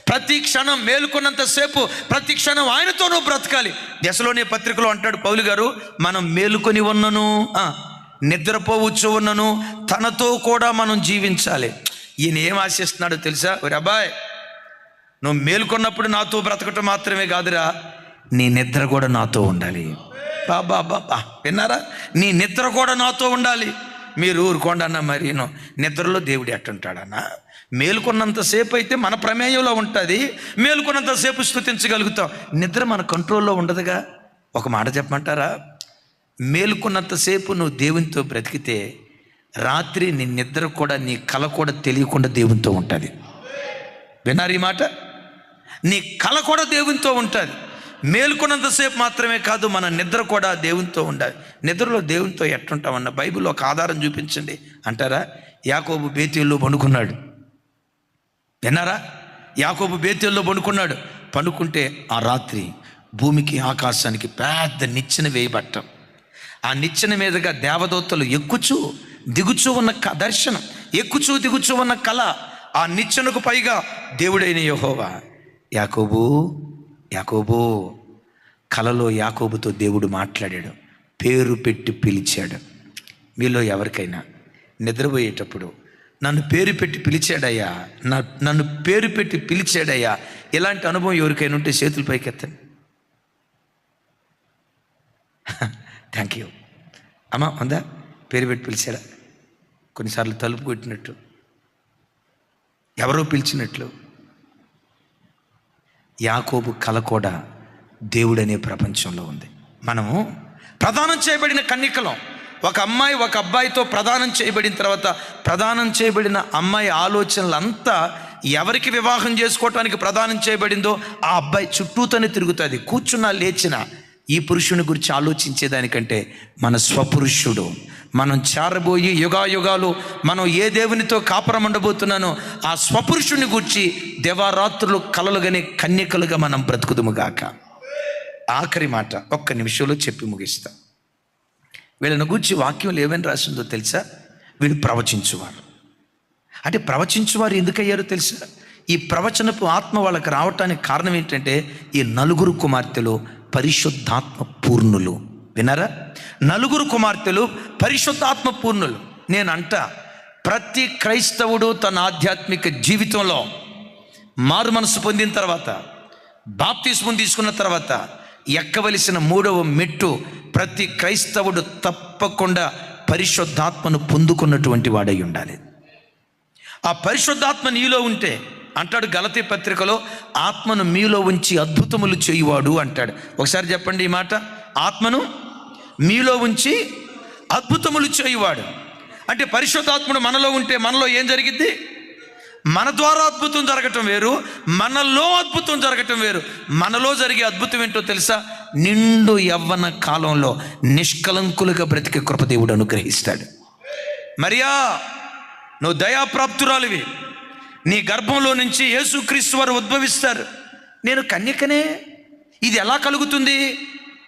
ప్రతి క్షణం మేలుకున్నంతసేపు ప్రతి క్షణం ఆయనతో నువ్వు బ్రతకాలి. దశలోని పత్రికలో అంటాడు పౌలు గారు, మనం మేలుకొని ఉన్నను నిద్రపోవచ్చు ఉన్నను తనతో కూడా మనం జీవించాలి. ఈయన ఏం ఆశిస్తున్నాడో తెలుసా? ఒరే అబ్బాయ్, నువ్వు మేలుకున్నప్పుడు నాతో బ్రతకటం మాత్రమే కాదురా, నీ నిద్ర కూడా నాతో ఉండాలి. బాబా బాబా, విన్నారా? నీ నిద్ర కూడా నాతో ఉండాలి. మీరు ఊరుకోండి అన్న, మరి నిద్రలో దేవుడు ఎట్టుంటాడన్నా? మేలుకున్నంతసేపు అయితే మన ప్రమేయంలో ఉంటుంది, మేలుకున్నంతసేపు స్తుతించగలుగుతాం. నిద్ర మన కంట్రోల్లో ఉండదుగా. ఒక మాట చెప్పమంటారా? మేలుకున్నంతసేపు నువ్వు దేవునితో బ్రతికితే రాత్రి నీ నిద్ర కూడా, నీ కల కూడా తెలియకుండా దేవునితో ఉంటుంది. విన్నారు ఈ మాట? నీ కల కూడా దేవునితో ఉంటుంది. మేలుకున్నంతసేపు మాత్రమే కాదు, మన నిద్ర కూడా దేవునితో ఉండాలి. నిద్రలో దేవునితో ఎట్టుంటామన్న బైబిల్లో ఒక ఆధారం చూపించండి అంటారా? యాకోబు బేతేల్లో పండుకున్నాడు. విన్నారా? యాకోబు బేతేల్లో పండుకున్నాడు. పండుకుంటే ఆ రాత్రి భూమికి ఆకాశానికి పెద్ద నిచ్చెన వేయబట్టం. ఆ నిచ్చెన మీదుగా దేవదూతలు ఎక్కుచూ దిగుచూ ఉన్న దర్శనం, ఎక్కుచూ దిగుచూ ఉన్న కళ. ఆ నిచ్చెనకు పైగా దేవుడైన యెహోవా, యాకోబు యాకోబు. కలలో యాకోబుతో దేవుడు మాట్లాడాడు, పేరు పెట్టి పిలిచాడు. మీలో ఎవరికైనా నిద్రపోయేటప్పుడు నన్ను పేరు పెట్టి పిలిచాడయ్యా, నన్ను పేరు పెట్టి పిలిచాడయ్యా, ఇలాంటి అనుభవం ఎవరికైనా ఉంటే చేతుల పైకి ఎత్తండి. థ్యాంక్ యూ అమ్మా. ఉందా? పేరు పెట్టి పిలిచాడా? కొన్నిసార్లు తలుపు కొట్టినట్టు, ఎవరో పిలిచినట్లు. యాకోబు కల కూడా దేవుడనే ప్రపంచంలో ఉంది. మనము ప్రదానం చేయబడిన కన్యకలం. ఒక అమ్మాయి ఒక అబ్బాయితో ప్రదానం చేయబడిన తర్వాత, ప్రదానం చేయబడిన అమ్మాయి ఆలోచనలంతా ఎవరికి వివాహం చేసుకోవటానికి ప్రదానం చేయబడిందో ఆ అబ్బాయి చుట్టూతోనే తిరుగుతుంది. కూర్చున్నా లేచినా ఈ పురుషుని గురించి ఆలోచించేదానికంటే మన స్వపురుషుడు, మనం చేరబోయి యుగాయుగాలు మనం ఏ దేవునితో కాపురం ఉండబోతున్నానో ఆ స్వపురుషుని గురించి దేవారాత్రులు కలలుగానే కన్యకలుగా మనం బ్రతుకుదుముగాక. ఆఖరి మాట ఒక్క నిమిషంలో చెప్పి ముగిస్తా. వీళ్ళని గూర్చి వాక్యం ఏమని రాసిందో తెలుసా? వీళ్ళు ప్రవచించువారు. అంటే ప్రవచించువారు ఎందుకయ్యారో తెలుసా? ఈ ప్రవచనపు ఆత్మ వాళ్ళకి రావటానికి కారణం ఏంటంటే, ఈ నలుగురు కుమార్తెలు పరిశుద్ధాత్మ పూర్ణులు. విన్నారా? నలుగురు కుమార్తెలు పరిశుద్ధాత్మ పూర్ణులు. నేనంట ప్రతి క్రైస్తవుడు తన ఆధ్యాత్మిక జీవితంలో మారు మనసు పొందిన తర్వాత, బాప్తిస్మం తీసుకున్న తర్వాత ఎక్కవలసిన 3వ మెట్టు, ప్రతి క్రైస్తవుడు తప్పకుండా పరిశుద్ధాత్మను పొందుకున్నటువంటి వాడై ఉండాలి. ఆ పరిశుద్ధాత్మ నీలో ఉంటే, అంటాడు గలతీ పత్రికలో, ఆత్మను మీలో ఉంచి అద్భుతములు చేయువాడు అంటాడు. ఒకసారి చెప్పండి ఈ మాట. ఆత్మను మీలో ఉంచి అద్భుతములు చేయువాడు. అంటే పరిశుద్ధాత్ముడు మనలో ఉంటే మనలో ఏం జరిగిద్ది? మన ద్వారా అద్భుతం జరగటం వేరు, మనలో అద్భుతం జరగటం వేరు. మనలో జరిగే అద్భుతం ఏంటో తెలుసా? నిండు యవ్వన కాలంలో నిష్కలంకులుగా బ్రతికే కృపదేవుడు అనుగ్రహిస్తాడు. మరియా, నువ్వు దయాప్రాప్తురాలివి, నీ గర్భంలో నుంచి యేసుక్రీస్తు వారు ఉద్భవిస్తారు. నేను కన్యకనే. ఇది ఎలా కలుగుతుంది?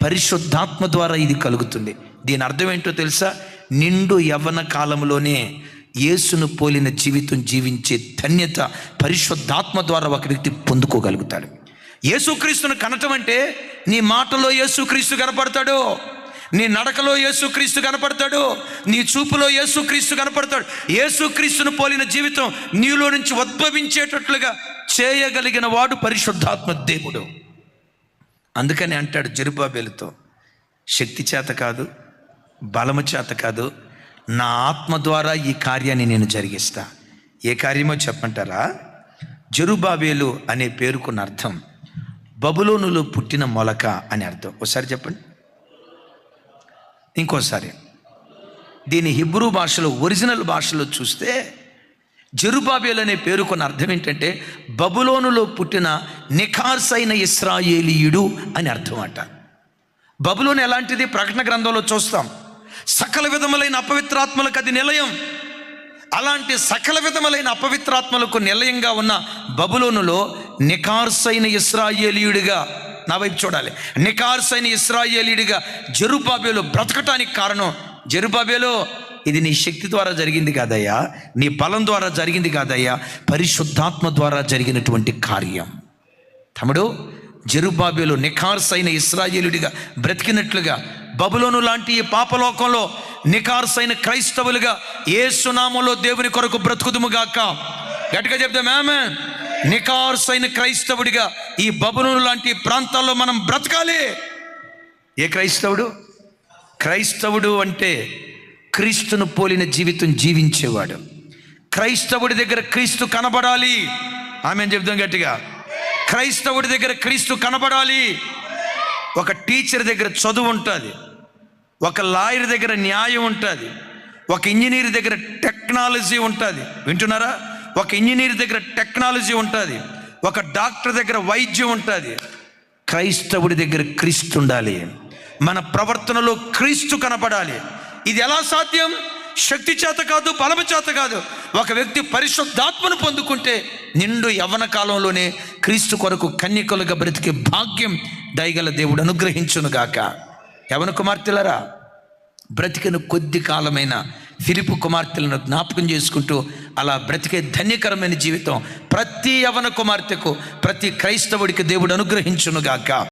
పరిశుద్ధాత్మ ద్వారా ఇది కలుగుతుంది. దీని అర్థం ఏంటో తెలుసా? నిండు యవ్వన కాలంలోనే యేసును పోలిన జీవితం జీవించే ధన్యత పరిశుద్ధాత్మ ద్వారా ఒక వ్యక్తి పొందుకోగలుగుతాడు. యేసుక్రీస్తును కనటం అంటే నీ మాటలో యేసుక్రీస్తు కనపడతాడు, నీ నడకలో యేసుక్రీస్తు కనపడతాడు, నీ చూపులో యేసుక్రీస్తు కనపడతాడు. యేసుక్రీస్తును పోలిన జీవితం నీలో నుంచి ఉద్భవించేటట్లుగా చేయగలిగిన వాడు పరిశుద్ధాత్మ దేవుడు. అందుకని అంటాడు జెరుబ్బాబెలుతో, శక్తి చేత కాదు, బలము చేత కాదు, నా ఆత్మ ద్వారా ఈ కార్యాన్ని నేను జరిగిస్తా. ఏ కార్యమో చెప్పంటారా? జెరుబ్బాబెలు అనే పేరుకున్న అర్థం బబులోనులో పుట్టిన మొలక అని అర్థం. ఒకసారి చెప్పండి, ఇంకోసారి. దీని హిబ్రూ భాషలో, ఒరిజినల్ భాషలో చూస్తే జెరుబ్బాబెలు అనే పేరుకున్న అర్థం ఏంటంటే బబులోనులో పుట్టిన నిఖార్సైన ఇశ్రాయేలీయుడు అని అర్థం అట. బబులోను ఎలాంటిది? ప్రకటన గ్రంథంలో చూస్తాం, సకల విధములైన అపవిత్రాత్మలకు అది నిలయం. అలాంటి సకల విధములైన అపవిత్రాత్మలకు నిలయంగా ఉన్న బబులోనులో నిఖార్సైన ఇశ్రాయేలీయుడిగా, నా వైపు చూడాలి, నిఖార్సైన ఇశ్రాయేలీయుడిగా జెరుబ్బాబెలు బ్రతకటానికి కారణం, జెరుబ్బాబెలు ఇది నీ శక్తి ద్వారా జరిగింది కాదయ్యా, నీ బలం ద్వారా జరిగింది కాదయ్యా, పరిశుద్ధాత్మ ద్వారా జరిగినటువంటి కార్యం. తమ్ముడు, జెరుబ్బాబెలు నిఖార్సైన ఇశ్రాయేలుడిగా బ్రతికినట్లుగా బబులోను లాంటి ఈ పాపలోకంలో నిఖార్సైన క్రైస్తవులుగా యేసు నామములో దేవుని కొరకు బ్రతుకుదుముగాక. గట్టిగా చెప్దాం ఆమేన్. నిఖార్సైన క్రైస్తవుడిగా ఈ బబులోను లాంటి ప్రాంతాల్లో మనం బ్రతకాలి. ఏ క్రైస్తవుడు? క్రైస్తవుడు అంటే క్రీస్తును పోలిన జీవితం జీవించేవాడు. క్రైస్తవుడి దగ్గర క్రీస్తు కనబడాలి. ఆమేన్ చెప్దాం గట్టిగా. క్రైస్తవుడి దగ్గర క్రీస్తు కనబడాలి. ఒక టీచర్ దగ్గర చదువు ఉంటుంది, ఒక లాయర్ దగ్గర న్యాయం ఉంటుంది, ఒక ఇంజనీర్ దగ్గర టెక్నాలజీ ఉంటుంది. వింటున్నారా? ఒక ఇంజనీర్ దగ్గర టెక్నాలజీ ఉంటుంది, ఒక డాక్టర్ దగ్గర వైద్యం ఉంటుంది. క్రైస్తవుడి దగ్గర క్రీస్తు ఉండాలి. మన ప్రవర్తనలో క్రీస్తు కనపడాలి. ఇది ఎలా సాధ్యం? శక్తి చేత కాదు, బలము చేత కాదు. ఒక వ్యక్తి పరిశుద్ధాత్మను పొందుకుంటే నిండు యవ్వన కాలంలోనే క్రీస్తు కొరకు కన్యకలుగా బ్రతికే భాగ్యం దయగల దేవుడు అనుగ్రహించునుగాక. యవ్వన కుమార్తెలరా, బ్రతికిన కొద్ది కాలమైన ఫిలిప్పు కుమార్తెలను జ్ఞాపకం చేసుకుంటూ అలా బ్రతికే ధన్యకరమైన జీవితం ప్రతి యవ్వన కుమార్తెకు, ప్రతి క్రైస్తవుడికి దేవుడు అనుగ్రహించునుగాక.